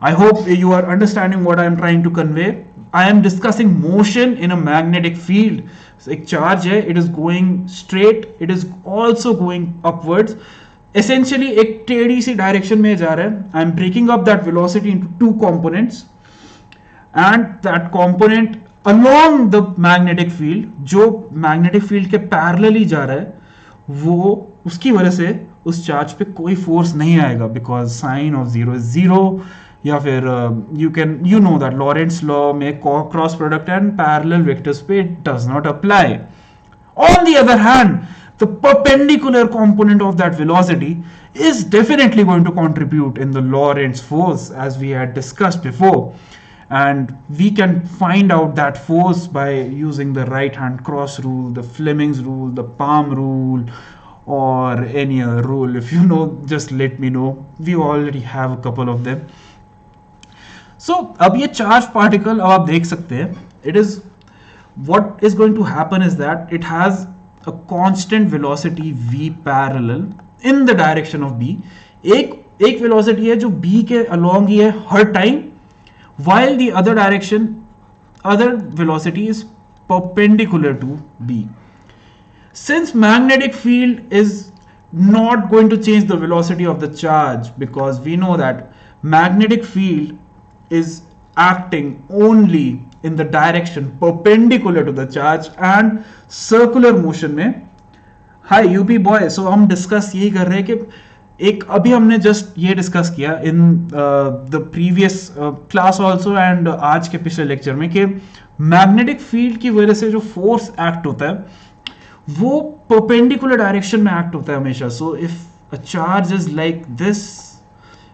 I hope you are understanding what I am trying to convey. I am discussing motion in a magnetic field. So एक charge है, it is going straight, it is also going upwards. Essentially एक टेढ़ी सी direction में जा रहा है. I am breaking up that velocity into two components, and that component along the magnetic field, जो magnetic field के parallel ही जा रहा है, वो उसकी वजह से उस चार्ज पे कोई फोर्स नहीं आएगा, बिकॉज साइन ऑफ 0 इज 0. या फिर you know that Lorentz law में cross product and parallel vectors पे it does not apply. On the other hand, the perpendicular component of that velocity is definitely going to contribute in the Lorentz force, as we had discussed before, and we can find out that force by using the right hand cross rule, the Fleming's rule, the palm rule, or any other rule. If you know, just let me know. We already have a couple of them. So अब ये charge particle अब आप देख सकते हैं, it is, what is going to happen is that it has a constant velocity v parallel in the direction of b. एक velocity है जो b के along ही है हर time, while the other velocity is perpendicular to b. Since magnetic field is not going to change the velocity of the charge, because we know that magnetic field is acting only in the direction perpendicular to the charge and circular motion में. Hi UP boy, so हम discuss यही कर रहे हैं कि एक अभी हमने जस्ट ये डिस्कस किया in the previous class also and आज के पिछले लेक्चर में कि मैग्नेटिक फील्ड की वजह से जो फोर्स एक्ट होता है वो परपेंडिकुलर डायरेक्शन में एक्ट होता है हमेशा. So if a charge is like this,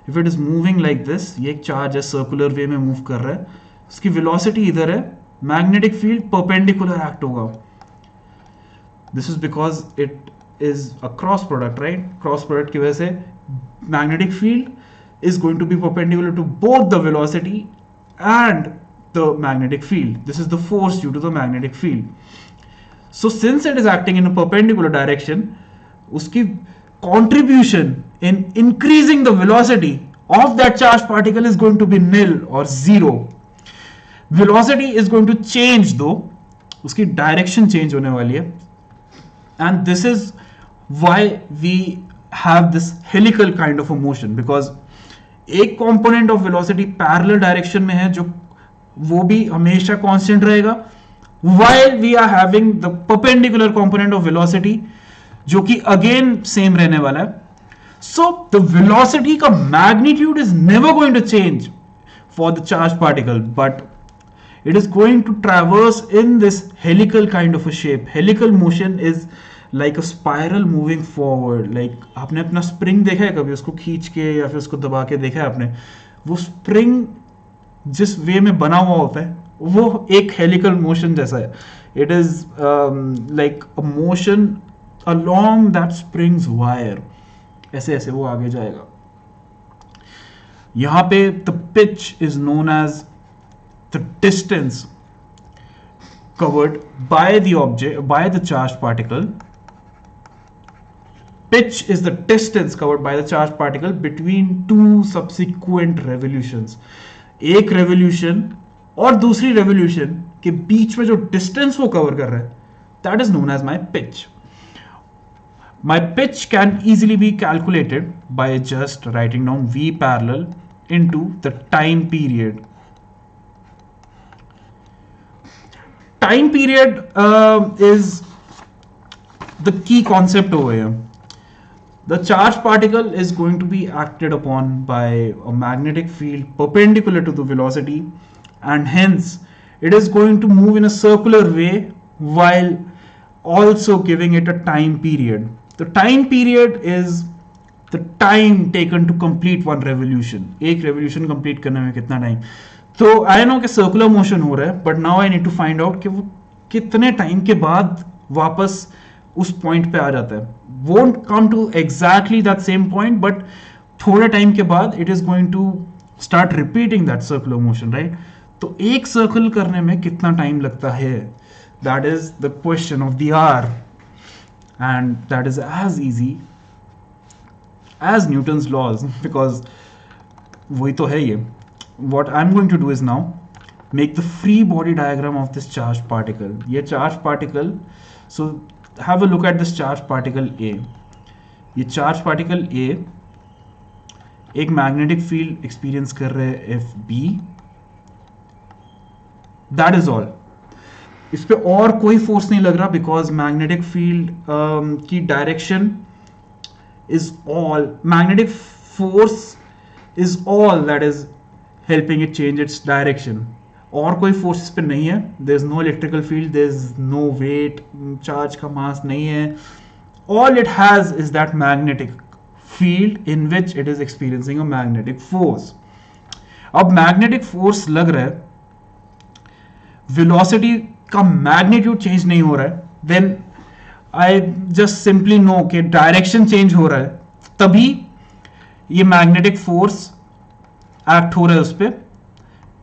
if it is moving like this, ये एक चार्ज है सर्कुलर वे में मूव कर रहा है, उसकी वेलोसिटी इधर है, मैग्नेटिक फील्ड परपेंडिकुलर एक्ट होगा. This is because it is a cross product, right. Cross product की वजह से magnetic field is going to be perpendicular to both the velocity and the magnetic field. This is the force due to the magnetic field. So since it is acting in a perpendicular direction, uski contribution in increasing the velocity of that charged particle is going to be nil or zero. Velocity is going to change though, uski direction change hone wali hai, and this is why we have this helical kind of a motion, because एक component of velocity parallel direction में है जो वो भी हमेशा constant रहेगा, while we are having the perpendicular component of velocity जो कि अगेन सेम रहने वाला है. सो द वेलोसिटी का magnitude is never going to change for the charge particle, but it is going to traverse in this helical kind of a shape. Helical motion is like a spiral moving forward. Like आपने अपना spring देखा है कभी, उसको खींच के या फिर उसको दबा के देखा है आपने, वो स्प्रिंग जिस वे में बना हुआ होता है वो एक हेलिकल मोशन जैसा है. It is like a motion along that springs wire, ऐसे ऐसे वो आगे जाएगा. यहां पे the pitch is known as the distance covered by the object, by the charged particle. Pitch is the distance covered by the charged particle between two subsequent revolutions. एक revolution और दूसरी revolution के बीच में जो distance वो cover कर रहा है, that is known as my pitch. My pitch can easily be calculated by just writing down V parallel into the time period. Time period is the key concept over here. The charged particle is going to be acted upon by a magnetic field perpendicular to the velocity, and hence it is going to move in a circular way while also giving it a time period. The time period is the time taken to complete one revolution. एक revolution complete करने में कितना time. तो I know कि circular motion हो रहा है, but now I need to find out कि वो कितने टाइम के बाद वापस उस पॉइंट पे आ जाता है. Won't come to exactly that same point, but थोड़े टाइम के बाद it is going to start repeating that circular motion, right. तो एक सर्कल करने में कितना टाइम लगता है, that is the question of the hour, and that is as easy as Newton's laws, because वही तो है ये. What I'm going to do is now make the free body diagram of this charged particle. ये charged particle, so have a look at this charged particle A. ये charged particle A एक magnetic field experience कर रहे हैं FB. That is all. इस पे और कोई force नहीं लग रहा, because magnetic field की direction is all, magnetic force is all that is helping it change its direction. और कोई फोर्स इस पे नहीं है. there is no electrical field, there is no weight, charge का मास नहीं है. all it has is that magnetic field in which it is experiencing a magnetic force. अब magnetic force लग रहा है, velocity का magnitude change नहीं हो रहा है, then I just simply know कि direction change हो रहा है, तभी ये magnetic force एक्ट हो रहा है उस पर,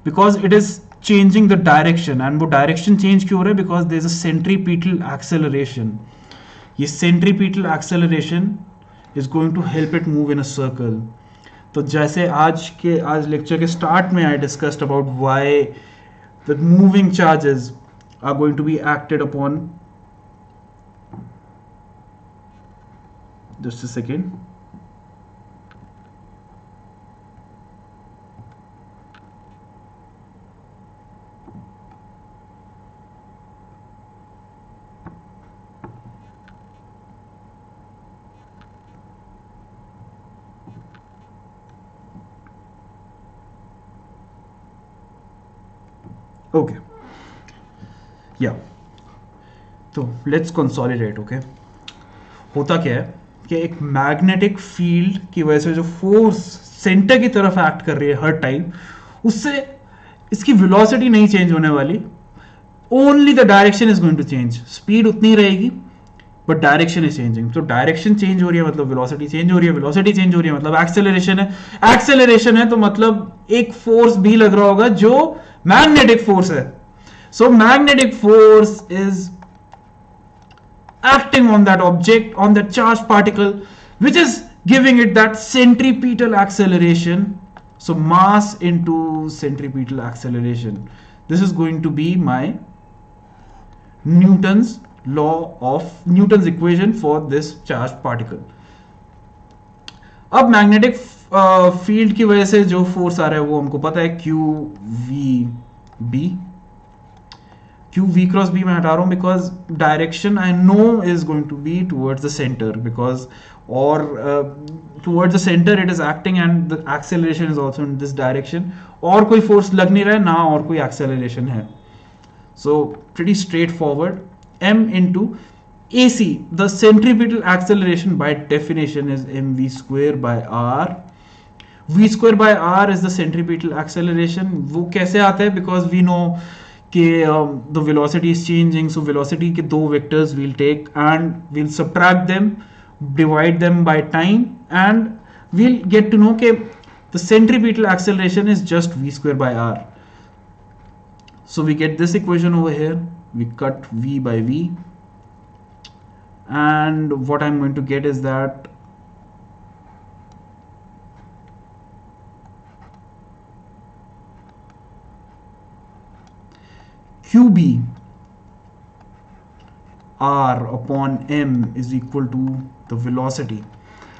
because it is changing the direction. And वो डायरेक्शन चेंज क्यों हो रहा है, because there is a centripetal acceleration. ये centripetal acceleration is going to help it move in a circle. तो जैसे आज लेक्चर के स्टार्ट में I discussed about why the moving charges are going to be acted upon. Just a second. Okay, या तो let's consolidate. Okay, होता क्या है कि एक मैग्नेटिक फील्ड की वजह से जो फोर्स सेंटर की तरफ एक्ट कर रही है हर टाइम, उससे इसकी वेलोसिटी नहीं चेंज होने वाली, only the direction is going to change. Speed उतनी रहेगी बट डायरेक्शन इज चेंजिंग. तो डायरेक्शन चेंज हो रही है मतलब वेलोसिटी चेंज हो रही है, वेलोसिटी चेंज हो रही है मतलब एक्सेलरेशन है, एक्सेलरेशन है तो मतलब एक फोर्स भी लग रहा होगा जो मैग्नेटिक फोर्स है. So magnetic force is acting on that object, on that charged particle, which is giving it that centripetal acceleration. So mass into centripetal acceleration. This is going to be my Newton's Newton's equation for this charged particle. अब magnetic field की वजह से जो force आ रहा है वो हमको पता है, Q V B. Q V cross B मैं हटा रहा हूं because direction I know is going to be towards the centre, because और towards the centre it is acting and the acceleration is also in this direction. और कोई force लग नहीं रहा है ना और कोई एक्सेलरेशन है. So pretty straight forward. m into AC, the centripetal acceleration by definition is mv square by r. v square by r is the centripetal acceleration. वो कैसे आता है? Because we know कि the velocity is changing, so velocity के दो vectors we'll take and we'll subtract them, divide them by time, and we'll get to know कि the centripetal acceleration is just v square by r. So we get this equation over here. We cut v by v, and what I'm going to get is that qb r upon m is equal to the velocity.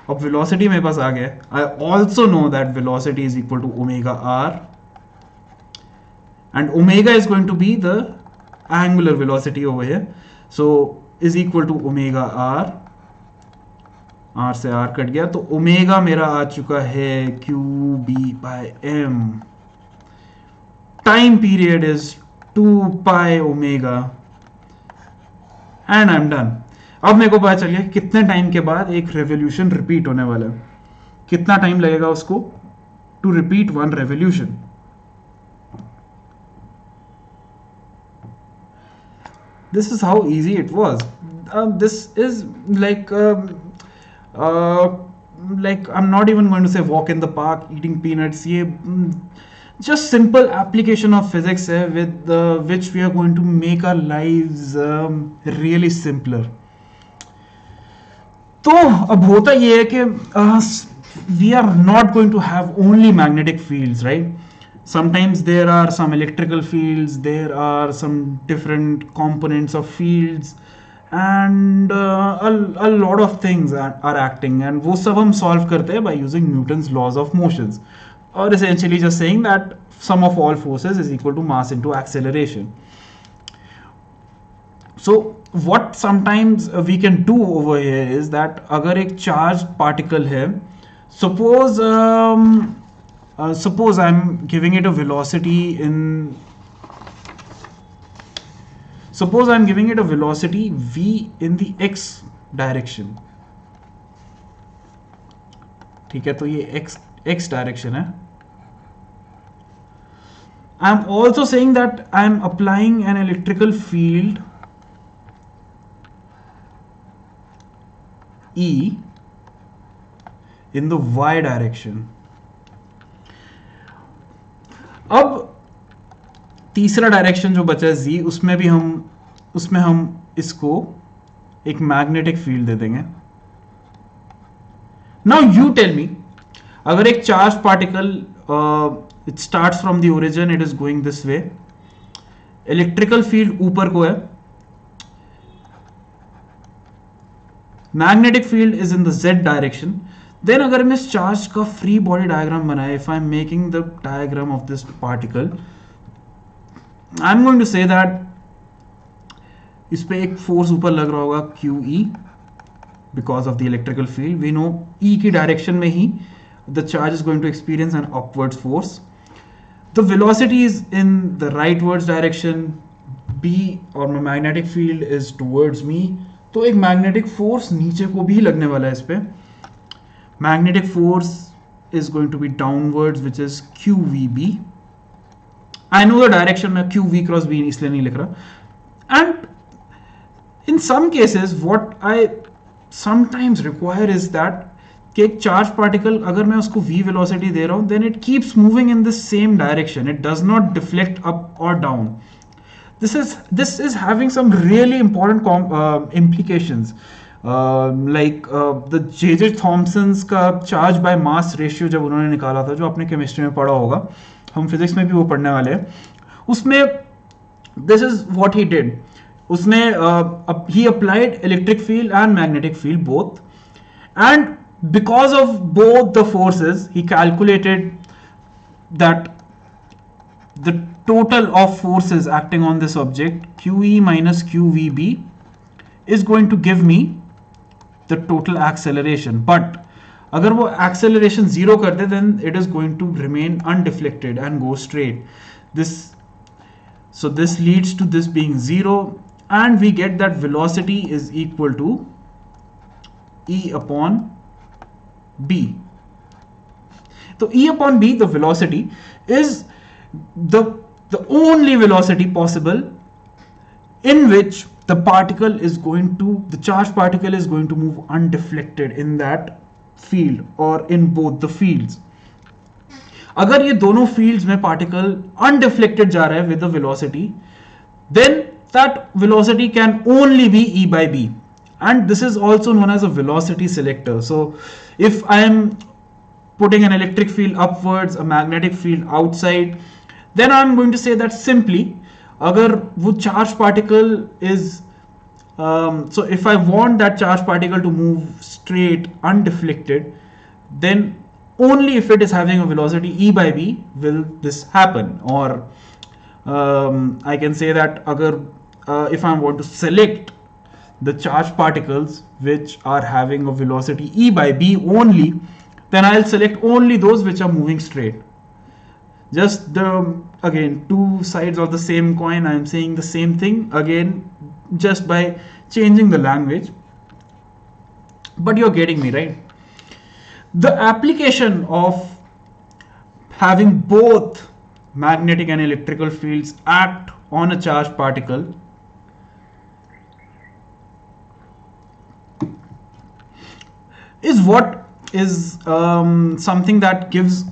अब velocity मेरे पास आ गया. I also know that velocity is equal to omega r, and omega is going to be the angular velocity over here. So is equal to omega r. r से r cut गया तो omega मेरा आ चुका है qb by m. Time period is 2 pi omega and I'm done. अब मेरे को पता चल गया कितने टाइम के बाद एक रेवोल्यूशन रिपीट होने वाला है, कितना टाइम लगेगा उसको to repeat one revolution. This is how easy it was. This is like I'm not even going to say walk in the park eating peanuts. ये just simple application of physics है with which we are going to make our lives really simpler. तो अब होता ये है कि we are not going to have only magnetic fields, right? Sometimes there are some electrical fields, there are some different components of fields, and a lot of things are acting, and वो सब हम solve करते हैं by using Newton's laws of motions, or essentially just saying that sum of all forces is equal to mass into acceleration. So what sometimes we can do over here is that अगर एक charged particle है, suppose I'm giving it a velocity v in the x direction. ठीक है, तो ये x direction है. I'm also saying that I'm applying an electrical field E in the y direction. अब तीसरा डायरेक्शन जो बचा है z, उसमें हम इसको एक मैग्नेटिक फील्ड दे देंगे. नाउ यू टेल मी, अगर एक charge particle it starts from the origin, it is going this way, electrical field ऊपर को है, magnetic field is in the z direction, then अगर मैं इस चार्ज का फ्री बॉडी डायग्राम बनाए, if I am making the diagram of this particle, I am going to say that इस पे एक फोर्स ऊपर लग रहा होगा QE because of the electrical field. We know E की डायरेक्शन में ही the charge is going to experience an upwards force. The velocity is in the rightwards direction, B और my magnetic field is towards me, तो एक magnetic force नीचे को भी लगने वाला है इस पे. Magnetic force is going to be downwards, which is QVB. I know the direction, मैं QV cross B इसलिए नहीं लिख रहा. And in some cases what I sometimes require is that कि एक चार्ज पार्टिकल अगर मैं उसको v वेलोसिटी दे रहा हूं, then it keeps moving in the same direction. It does not deflect up or down. This is having some really important implications. Like the J.J. Thomson's का charge by mass ratio जब उन्होंने निकाला था, जो आपने chemistry में पढ़ा होगा, हम फिजिक्स में भी वो पढ़ने वाले हैं, उसमें this is what he did. उसने he applied electric field and magnetic field both, and because of both the forces he calculated that the total of forces acting on this object, QE minus QVB, is going to give me the total acceleration. But अगर वो acceleration zero कर दे, then it is going to remain undeflected and go straight. So this leads to this being zero, and we get that velocity is equal to E upon B. So E upon B, the velocity, is the only velocity possible in which the charged particle is going to move undeflected in that field or in both the fields. अगर ये दोनों fields में particle undeflected जा रहा है with the velocity, then that velocity can only be E by B. And this is also known as a velocity selector. So if I am putting an electric field upwards, a magnetic field outside, then I am going to say that simply, अगर वो charged particle is so if I want that charged particle to move straight undeflected, then only if it is having a velocity E by B will this happen. Or I can say that अगर if I want to select the charged particles which are having a velocity E by B only, then I'll select only those which are moving straight. Just again, two sides of the same coin. I am saying the same thing again, just by changing the language, but you're getting me, right? The application of having both magnetic and electrical fields act on a charged particle is what is something that gives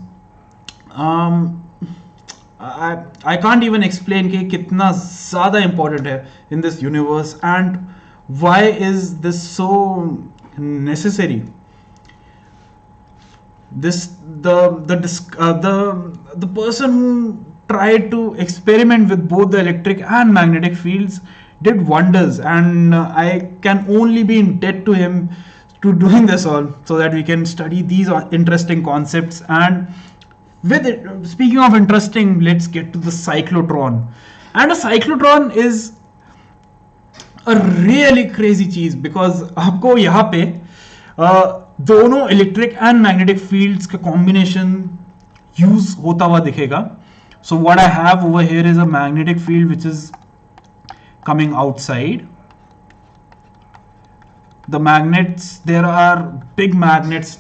I can't even explain कि कितना ज़्यादा important है in this universe, and why is this so necessary. The person who tried to experiment with both the electric and magnetic fields did wonders, and I can only be in debt to him to doing this all, so that we can study these interesting concepts. And with it, speaking of interesting, let's get to the cyclotron. And a cyclotron is a really crazy cheese, because आपको यहाँ पे दोनों electric and magnetic fields का combination use होता हुआ दिखेगा. So what I have over here is a magnetic field which is coming outside. The magnets, there are big magnets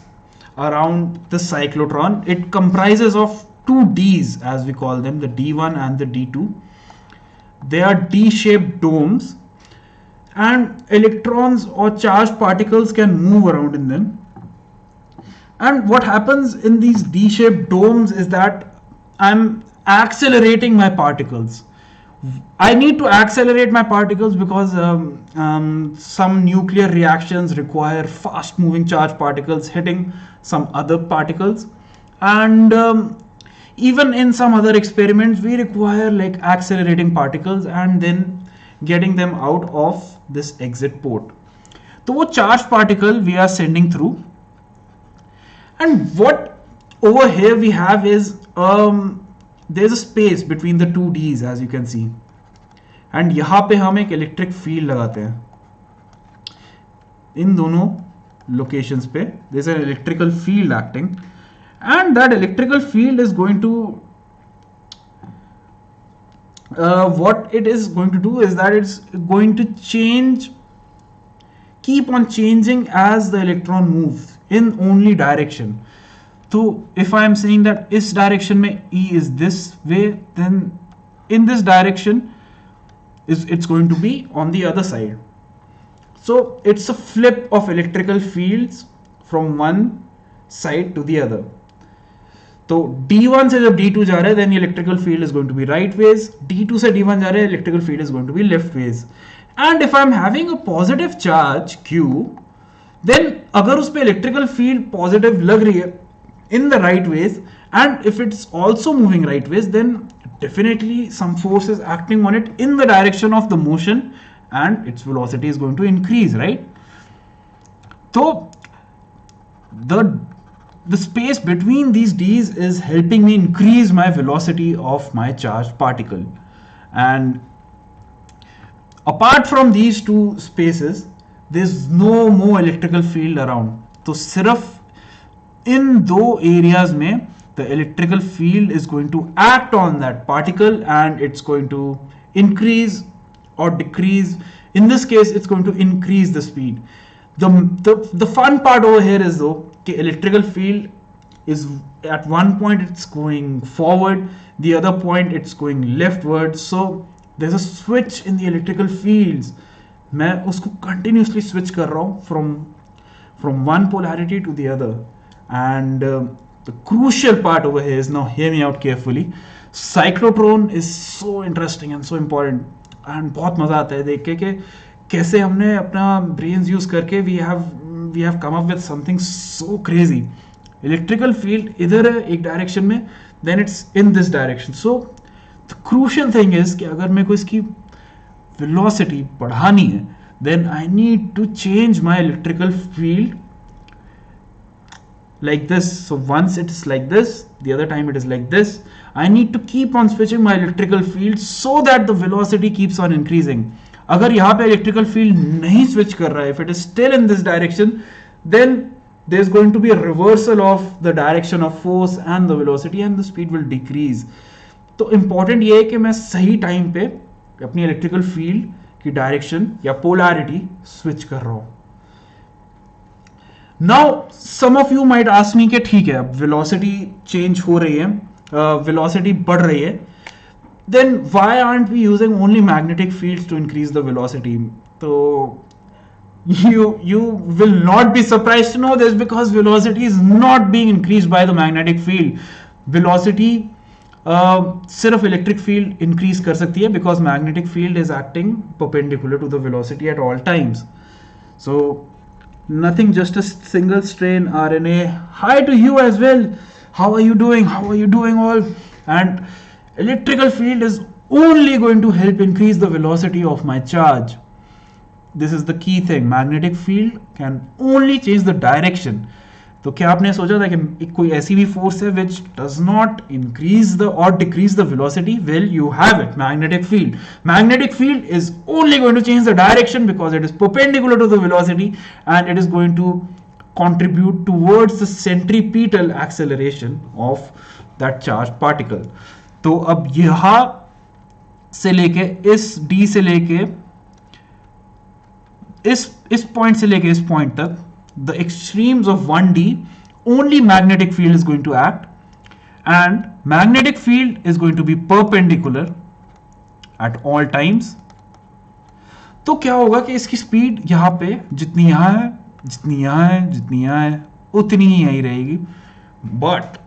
around the cyclotron. It comprises of two Ds, as we call them, the D1 and the D2. They are D-shaped domes, and electrons or charged particles can move around in them. And what happens in these D-shaped domes is that I'm accelerating my particles. I need to accelerate my particles because some nuclear reactions require fast moving charged particles hitting some other particles, and even in some other experiments we require like accelerating particles and then getting them out of this exit port. So वो charged particle we are sending through, and what over here we have is there's a space between the two D's, as you can see, and यहाँ पे हम एक electric field लगाते हैं. इन दोनों locations पे there's an electrical field acting, and that electrical field is going to what it is going to do is that it's going to keep on changing as the electron moves in only direction. So if I am saying that इस direction में E is this way, then in this direction it's going to be on the other side. So it's a flip of electrical fields from one side to the other. तो D1 से जब D2 जा रहा है, then electrical field is going to be right ways. D2 से D1 जा रहा है, electrical field is going to be left ways. And if I'm having a positive charge Q, then अगर उस पे electrical field positive लग रही है in the right ways, and if it's also moving right ways, then definitely some force is acting on it in the direction of the motion, and its velocity is going to increase, right? So the space between these D's is helping me increase my velocity of my charged particle. And apart from these two spaces, there's no more electrical field around. तो सिर्फ इन दो areas में the electrical field is going to act on that particle, and it's going to increase or decrease. In this case, it's going to increase the speed. The fun part over here is though, कि electrical field is at one point it's going forward, the other point it's going leftward. So there's a switch in the electrical fields. मैं उसको continuously switch कर रहा हूँ from one polarity to the other. And the crucial part over here is, now hear me out carefully, cyclotron is so interesting and so important, and बहुत मजा आता है देख के कि कैसे हमने अपना brains use करके we have come up with something so crazy. Electrical field इधर है एक direction में, then it's in this direction. So the crucial thing is कि अगर मेरे को इसकी velocity बढ़ानी है, then I need to change my electrical field like this. So once it is like this, the other time it is like this. I need to keep on switching my electrical field so that the velocity keeps on increasing. अगर यहाँ पे electrical field नहीं switch कर रहा है, if it is still in this direction, then there's going to be a reversal of the direction of force and the velocity, and the speed will decrease. तो important ये है कि मैं सही time पे अपनी electrical field की direction या polarity switch कर रहा हूँ. Now some of you might ask me कि ठीक है अब velocity change हो रही है, velocity बढ़ रही है, then why aren't we using only magnetic fields to increase the velocity? So you will not be surprised to know this, because velocity is not being increased by the magnetic field. Velocity सिर्फ electric field increase कर सकती है, because magnetic field is acting perpendicular to the velocity at all times. So nothing, just a single strain RNA. Hi to you as well. How are you doing? How are you doing all? And electrical field is only going to help increase the velocity of my charge. This is the key thing. Magnetic field can only change the direction. तो क्या आपने सोचा था कि कोई ऐसी भी force है which does not increase the or decrease the velocity? Well, you have it. Magnetic field. Magnetic field is only going to change the direction because it is perpendicular to the velocity, and it is going to contribute towards the centripetal acceleration of that charged particle. तो अब यहाँ से लेके इस D से लेके इस point से लेके इस पॉइंट तक, the extremes of 1D, only magnetic field is going to act, and magnetic field is going to be perpendicular at all times. तो क्या होगा कि इसकी स्पीड यहाँ पे जितनी यहाँ है, जितनी यहाँ है, जितनी यहाँ है, उतनी ही यही रहेगी. But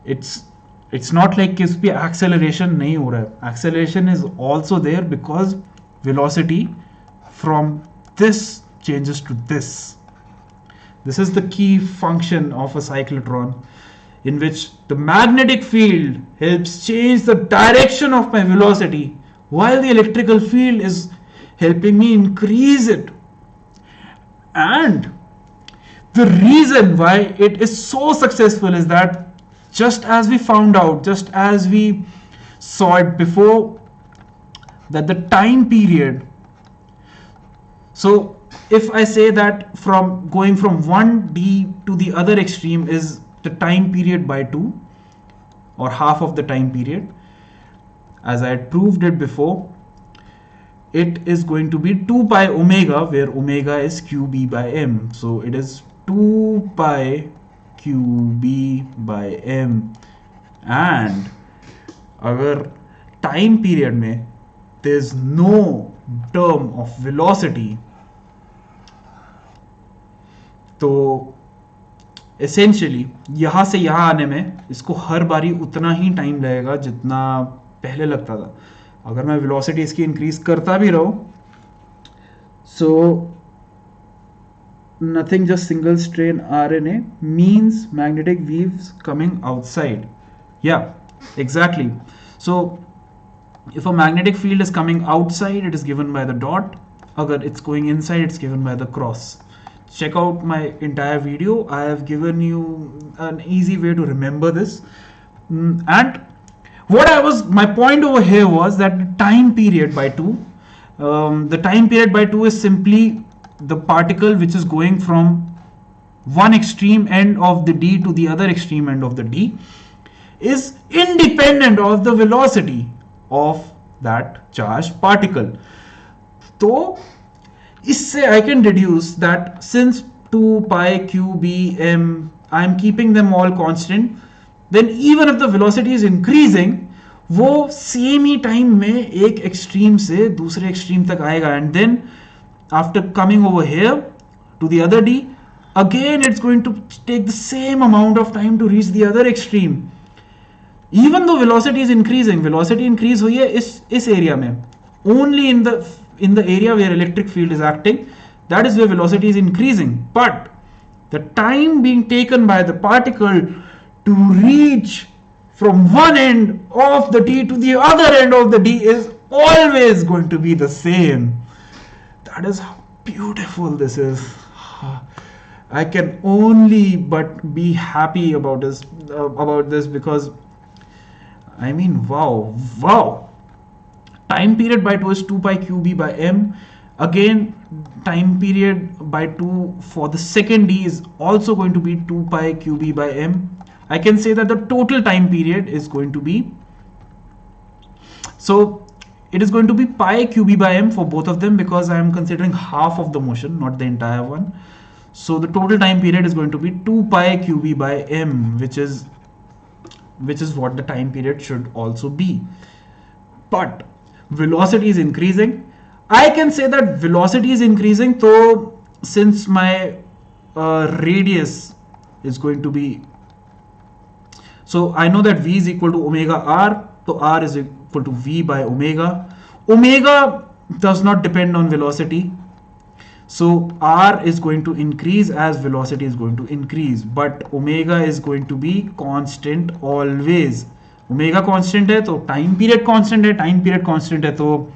it's not like कि इस पे acceleration नहीं हो रहा है. Acceleration is also there because velocity from this changes to this. This is the key function of a cyclotron, in which the magnetic field helps change the direction of my velocity, while the electrical field is helping me increase it. And the reason why it is so successful is that, just as we found out, just as we saw it before, that the time period, so if I say that from going from 1D to the other extreme is the time period by 2, or half of the time period, as I had proved it before, it is going to be 2 pi omega, where omega is qb by m. So it is 2 pi qb by m. And अगर time period में there is no term of velocity, तो essentially यहाँ से यहाँ आने में इसको हर बारी उतना ही टाइम लगेगा जितना पहले लगता था. अगर मैं वेलोसिटी इसकी इंक्रीज करता भी रहूं, सो nothing, just single strain RNA means magnetic waves coming outside. Yeah, exactly. So if a magnetic field is coming outside, it is given by the dot. Agar it's going inside, it's given by the cross. Check out my entire video. I have given you an easy way to remember this. And my point over here was that the time period by 2, the time period by 2 is simply the particle which is going from one extreme end of the D to the other extreme end of the D is independent of the velocity of that charged particle. So isse I can deduce that since 2 pi q b m, I am keeping them all constant, then even if the velocity is increasing, वो same ही time में एक extreme से दूसरे extreme तक आएगा. And then after coming over here to the other D, again it's going to take the same amount of time to reach the other extreme. Even though velocity is increasing, velocity increase हुई है इस area में, only in the area where electric field is acting, that is where velocity is increasing, but the time being taken by the particle to reach from one end of the D to the other end of the D is always going to be the same. That is how beautiful this is. I can only but be happy about this because I mean, wow. Time period by 2 is 2 pi qb by m. Again, time period by 2 for the second D is also going to be 2 pi qb by m. I can say that the total time period is going to be, so it is going to be pi qb by m for both of them, because I am considering half of the motion, not the entire one. So the total time period is going to be 2 pi qb by m, which is what the time period should also be. But velocity is increasing. I can say that velocity is increasing, so since my radius is going to be, so I know that v is equal to omega r, so r is equal to v by omega. Omega does not depend on velocity, so r is going to increase as velocity is going to increase, but omega is going to be constant always. Omega constant है तो time period constant है, time period constant है, तो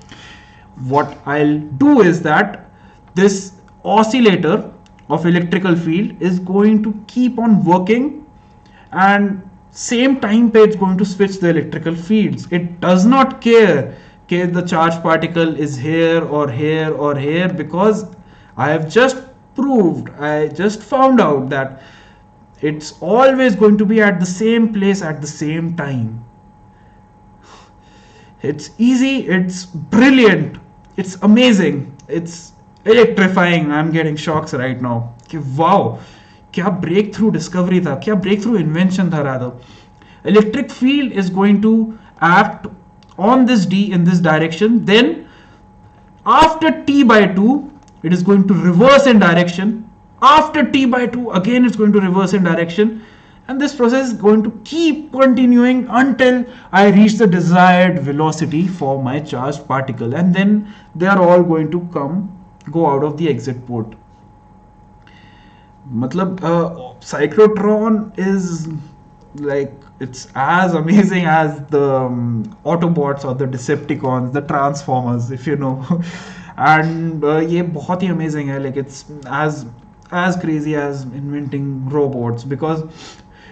what I'll do is that this oscillator of electrical field is going to keep on working, and same time पे it's going to switch the electrical fields. It does not care कि the charged particle is here or here or here, because I have just proved, I just found out that it's always going to be at the same place at the same time. It's easy, it's brilliant, it's amazing, it's electrifying. I'm getting shocks right now कि wow, क्या breakthrough discovery था, क्या breakthrough invention था rather. Electric field is going to act on this D in this direction, then after t by 2 it is going to reverse in direction. After t by 2 again it's going to reverse in direction, and this process is going to keep continuing until I reach the desired velocity for my charged particle, and then they are all going to go out of the exit port. Matlab, cyclotron is like, it's as amazing as the Autobots or the Decepticons, the Transformers, if you know. And ये बहुत ही amazing है, like it's as crazy as inventing robots, because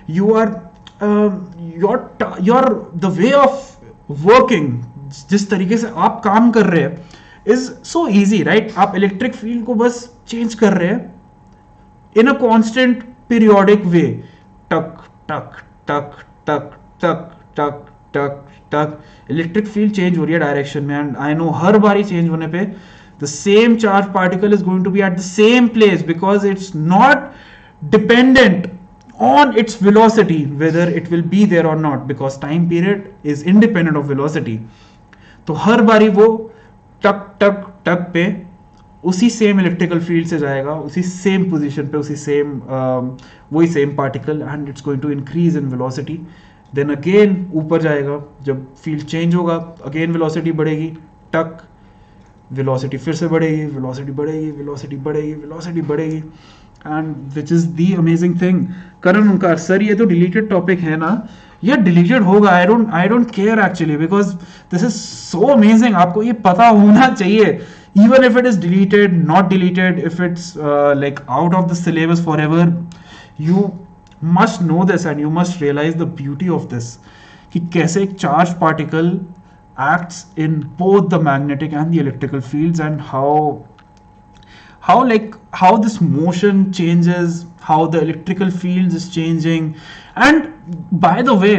you are the way of working, जिस तरीके से आप काम कर रहे हैं is so easy, right? आप इलेक्ट्रिक फील्ड को बस चेंज कर रहे हैं in a constant periodic way, टक टक टक टक टक टक टक टक, इलेक्ट्रिक फील्ड चेंज हो रही है डायरेक्शन में, एंड आई नो हर बारी चेंज होने पे the same charge particle is going to be at the same place because it's not dependent on its velocity whether it will be there or not, because time period is independent of velocity. तो हर बारी वो टक टक टक पे उसी same electrical field से जाएगा, उसी सेम पोजीशन पे, उसी सेम वही same particle, and it's going to increase in velocity. Then again ऊपर जाएगा, जब फील्ड चेंज होगा अगेन वेलोसिटी बढ़ेगी, टक, वेलोसिटी फिर से बढ़ेगी, वेलोसिटी बढ़ेगी, वेलोसिटी बढ़ेगी, वेलोसिटी बढ़ेगी, and which is the amazing thing. Karan Omkar sir ये तो डिलीटेड टॉपिक है ना? ये डिलीटेड होगा, I don't care actually, because this is so amazing. आपको ये पता होना चाहिए, even if it is deleted, not deleted, if it's like out of the syllabus forever, you must know this and you must realize the beauty of this, कि कैसे एक charged particle acts in both the magnetic and the electrical fields, and how this motion changes, how the electrical fields is changing. And by the way,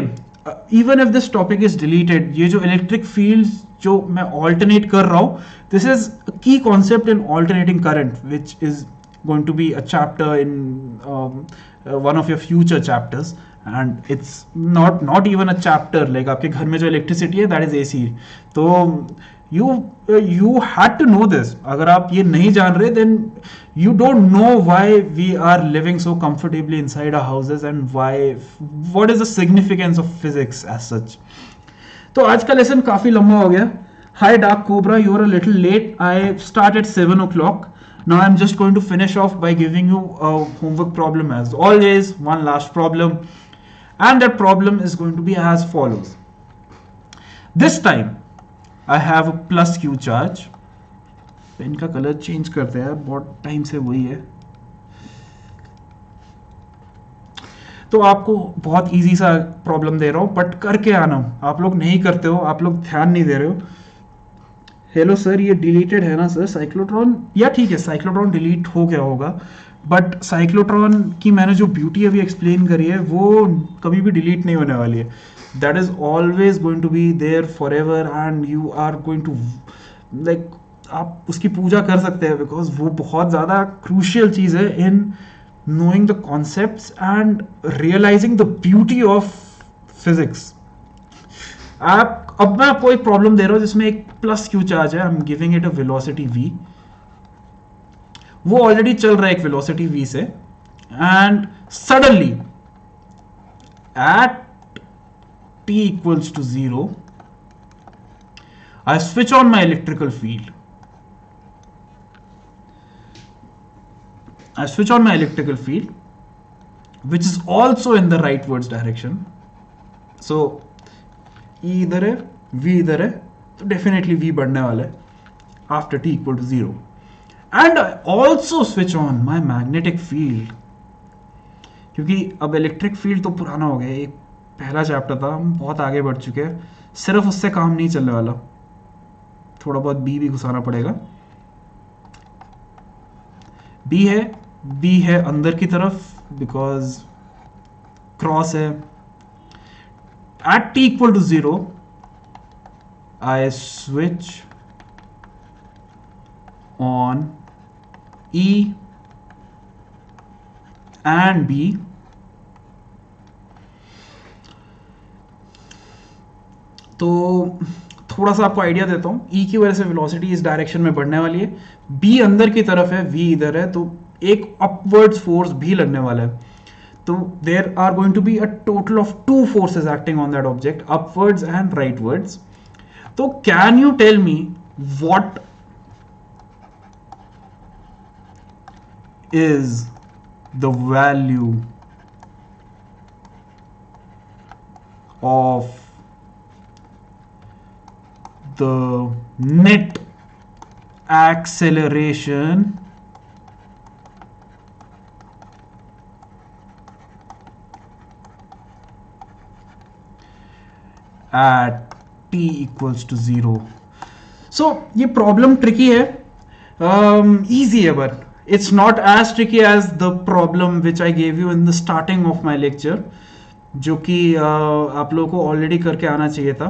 even if this topic is deleted, ये जो electric fields जो मैं alternate कर रहा हूँ, this is a key concept in alternating current, which is going to be a chapter in one of your future chapters, and it's not even a chapter. like आपके घर में जो electricity है that is AC. तो you had to know this. अगर आप ये नहीं जान रहे, then you don't know why we are living so comfortably inside our houses, and what is the significance of physics as such. तो आज का लेसन काफी लंबा हो गया. Hi Dark Cobra, you are a little late. I start at 7 o'clock. Now I'm just going to finish off by giving you a homework problem as always, one last problem, and that problem is going to be as follows. This time I have a plus Q charge. Pen का colour change करते हैं, बहुत time से वही है. तो आपको बहुत इजी सा प्रॉब्लम दे रहा हूं, बट करके आना. आप लोग नहीं करते हो, आप लोग ध्यान नहीं दे रहे हो. हेलो सर, ये डिलीटेड है ना सर साइक्लोट्रॉन? या ठीक है, साइक्लोट्रॉन डिलीट हो गया होगा, बट साइक्लोट्रॉन की मैंने जो ब्यूटी अभी एक्सप्लेन करी है वो कभी भी डिलीट नहीं होने वाली है. That is always going to be there for ever, and you are going to like आप उसकी पूजा कर सकते हैं, बिकॉज वो बहुत ज़्यादा क्रूशियल चीज़ है इन knowing the concepts and realizing the beauty of physics. अब मैं आपको एक प्रॉब्लम दे रहा हूं जिसमें एक प्लस क्यू चार्ज है. I am giving it a velocity v. वो ऑलरेडी चल रहा है एक वेलोसिटी v से, and suddenly eight t equals to 0 I switch on my electrical field. I switch on my electrical field, which is also in the rightwards direction. So E इधर है, V इधर है, तो definitely V बढ़ने वाला है after t equal to 0. And I also switch on my magnetic field, क्योंकि अब इलेक्ट्रिक फील्ड तो पुराना हो गया. एक पहला चैप्टर था, हम बहुत आगे बढ़ चुके हैं, सिर्फ उससे काम नहीं चलने वाला, थोड़ा बहुत B भी घुसाना पड़ेगा. B है अंदर की तरफ, बिकॉज क्रॉस है. At t equal to 0 I switch on E and B. तो थोड़ा सा आपको आइडिया देता हूं. E की वजह से वेलोसिटी इस डायरेक्शन में बढ़ने वाली है, B अंदर की तरफ है, V इधर है, तो एक अपवर्ड्स फोर्स भी लगने वाला है. तो there are going to be a total of 2 forces acting on that object, upwards and rightwards. तो can you tell me what is the value of the net acceleration at t equals to 0. So ये problem tricky है, easy है, but it's not as tricky as the problem which I gave you in the starting of my lecture. जो कि आप लोगों को already करके आना चाहिए था.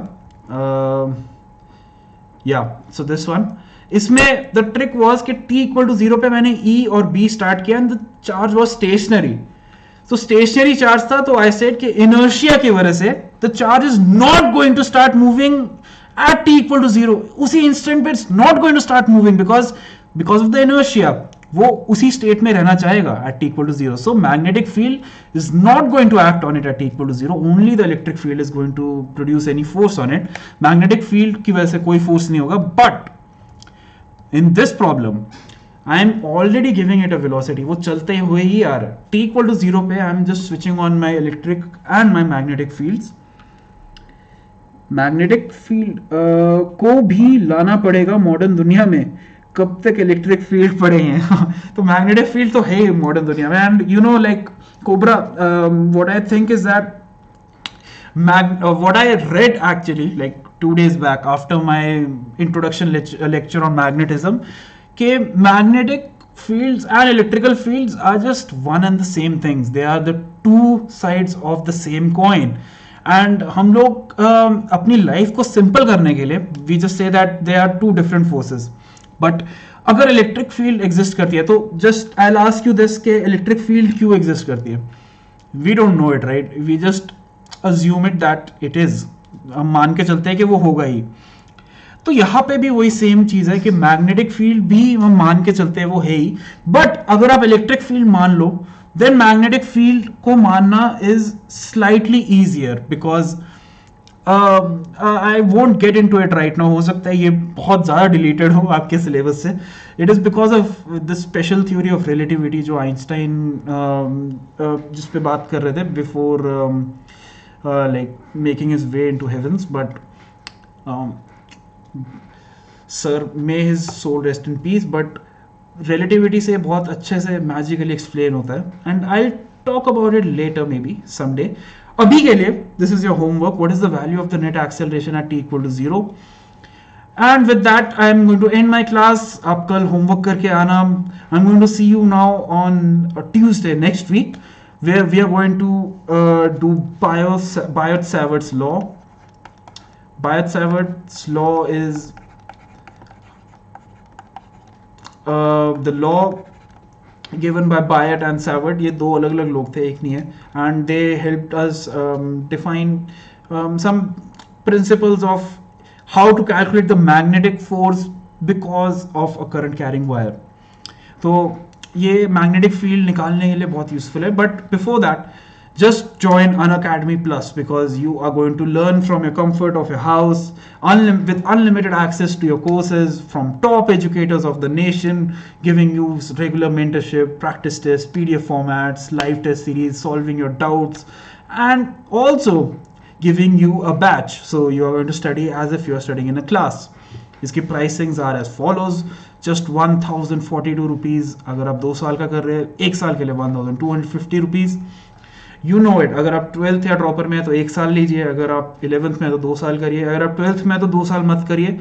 या सो दिस वन, इसमें द ट्रिक वाज कि t इक्वल टू 0 पे मैंने E और B स्टार्ट किया and the charge was stationary. तो स्टेशनरी चार्ज था, तो आई सेड कि इनर्शिया की वजह से the charge is not going to start moving at t equal to 0. उसी इंस्टेंट पे it's not going to start moving because of the inertia. वो उसी स्टेट में रहना चाहेगा at t equal to 0. So magnetic field is not going to act on it at t equal to 0. Only the electric field is going to produce any force on it. Magnetic field की वजह से कोई force नहीं होगा. But in this problem I am already giving it a velocity. वो चलते हुए ही आ रहा है. t equal to 0 पे I am just switching on my electric and my magnetic fields. Magnetic field को भी लाना पड़ेगा मॉडर्न दुनिया में. कब तक इलेक्ट्रिक फील्ड पड़े हैं? तो मैग्नेटिक फील्ड तो है ही मॉडर्न दुनिया में. And you know like cobra, what I think is that what I read actually like 2 days back after my introduction lecture on magnetism, कि magnetic fields and electrical fields are just one and the same things. They are the two sides of the same coin. And हम लोग अपनी life को simple करने के लिए we just say that they are two different forces. But अगर electric field exist करती है तो just I will ask you this कि इलेक्ट्रिक फील्ड क्यों एग्जिस्ट करती है? We don't know it, right? We just assume it that it is. हम मान के चलते हैं कि वो होगा ही. तो यहाँ पे भी वही सेम चीज है कि मैग्नेटिक फील्ड भी हम मान के चलते हैं वो है ही. बट अगर आप इलेक्ट्रिक फील्ड मान लो देन मैग्नेटिक फील्ड को मानना is slightly easier because I won't get into it right now. हो सकता है ये बहुत ज्यादा डिलीटेड हो आपके सिलेबस से. It is because of the special theory of relativity जो आइंस्टाइन जिस पे बात कर रहे थे before like making his way into heavens. But sir, may his soul rest in peace. But relativity से बहुत अच्छे से magically explain होता है and I'll talk about it later maybe someday. अभी के लिए this is your homework. What is the value of the net acceleration at t equal to 0? And with that I am going to end my class. आप कल homework करके आना. I'm going to see you now on Tuesday next week, where we are going to do Biot-Savart's law. Biot-Savart's law is the law given by Biot and Savart. ये दो अलग अलग लोग थे, एक नहीं है. And they helped us define some principles of how to calculate the magnetic force because of a current carrying wire. तो ये मैग्नेटिक फील्ड निकालने के लिए बहुत यूजफुल है. But before that just join Unacademy Plus because you are going to learn from your comfort of your house with unlimited access to your courses from top educators of the nation, giving you regular mentorship, practice tests, PDF formats, live test series, solving your doubts, and also giving you a batch. So you are going to study as if you are studying in a class. इसकी pricings are as follows. Just 1042 rupees अगर आप 2 साल का कर रहे हैं. 1 साल के लिए 1250 रुपीज़. You know it. अगर आप 12th या ड्रॉपर में है तो 1 साल लीजिए. अगर आप 11th में है तो 2 साल करिए. अगर आप 12th में है तो 2 साल मत करिए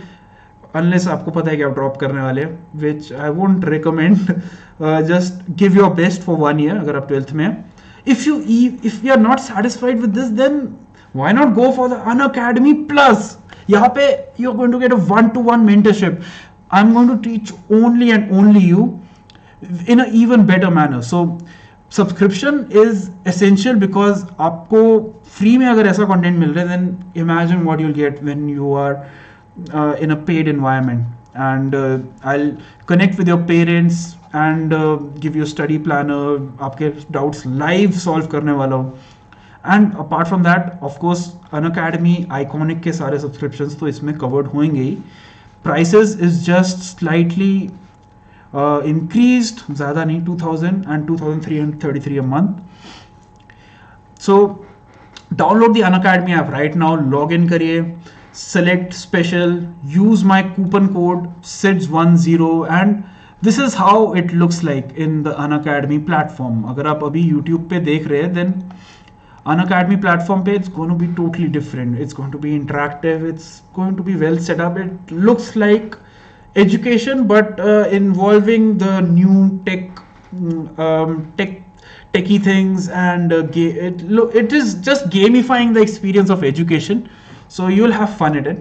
अनलेस आपको पता है कि आप ड्रॉप करने वाले हैं, which I won't recommend. Just give your best for 1 year अगर आप 12th में है. if you are not satisfied with this, then why not go for the Unacademy Plus? यहाँ पे you're going to get a one-to-one mentorship. I'm going to teach only and only you in an even better manner. So subscription is essential because आपको free में अगर ऐसा content मिल रहा है then imagine what you'll get when you are in a paid environment. And I'll connect with your parents and give you a study planner. आपके doubts live solve करने वाला हूँ. And apart from that of course Unacademy iconic के सारे subscriptions तो इसमें covered होंगे ही. Prices is just slightly increased, ज़्यादा नहीं, 2000 and 2333 a month. So download the Unacademy app right now, log in करिए, select special, use my coupon code SIDS10 and this is how it looks like in the Unacademy platform. अगर आप अभी YouTube पे देख रहे हैं then Unacademy platform page, it's going to be totally different. It's going to be interactive. It's going to be well set up. It looks like education, but involving the new techie things, and it is just gamifying the experience of education. So you'll have fun in it.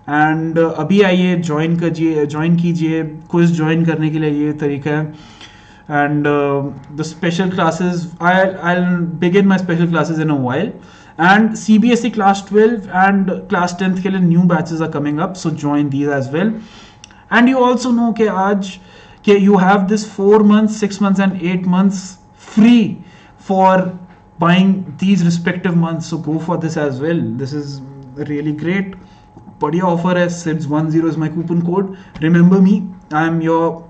And अभी आइए join कीजिए. Quiz join करने के लिए ये तरीका है. And the special classes, I'll begin my special classes in a while. And CBSE class 12 and class 10th के लिए new batches are coming up, so join these as well. And you also know कि आज कि you have this 4 months, 6 months and 8 months free for buying these respective months, so go for this as well. This is really great. बढ़िया offer है. SIDS10 is my coupon code. Remember me, I am your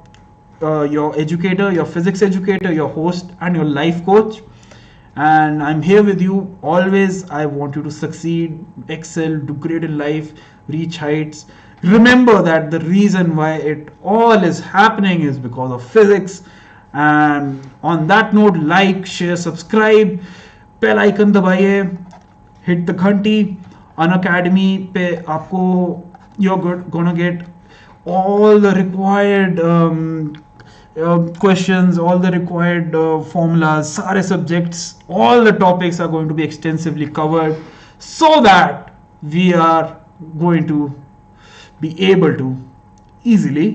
educator, your physics educator, your host and your life coach, and I'm here with you always. I want you to succeed, excel, do great in life, reach heights. Remember that the reason why it all is happening is because of physics. And on that note, like, share, subscribe, bell icon दबाइए, hit the घंटी. Unacademy पे आपको you're gonna get all the required questions, all the required formulas, सारे subjects, all the topics are going to be extensively covered, so that we are going to be able to easily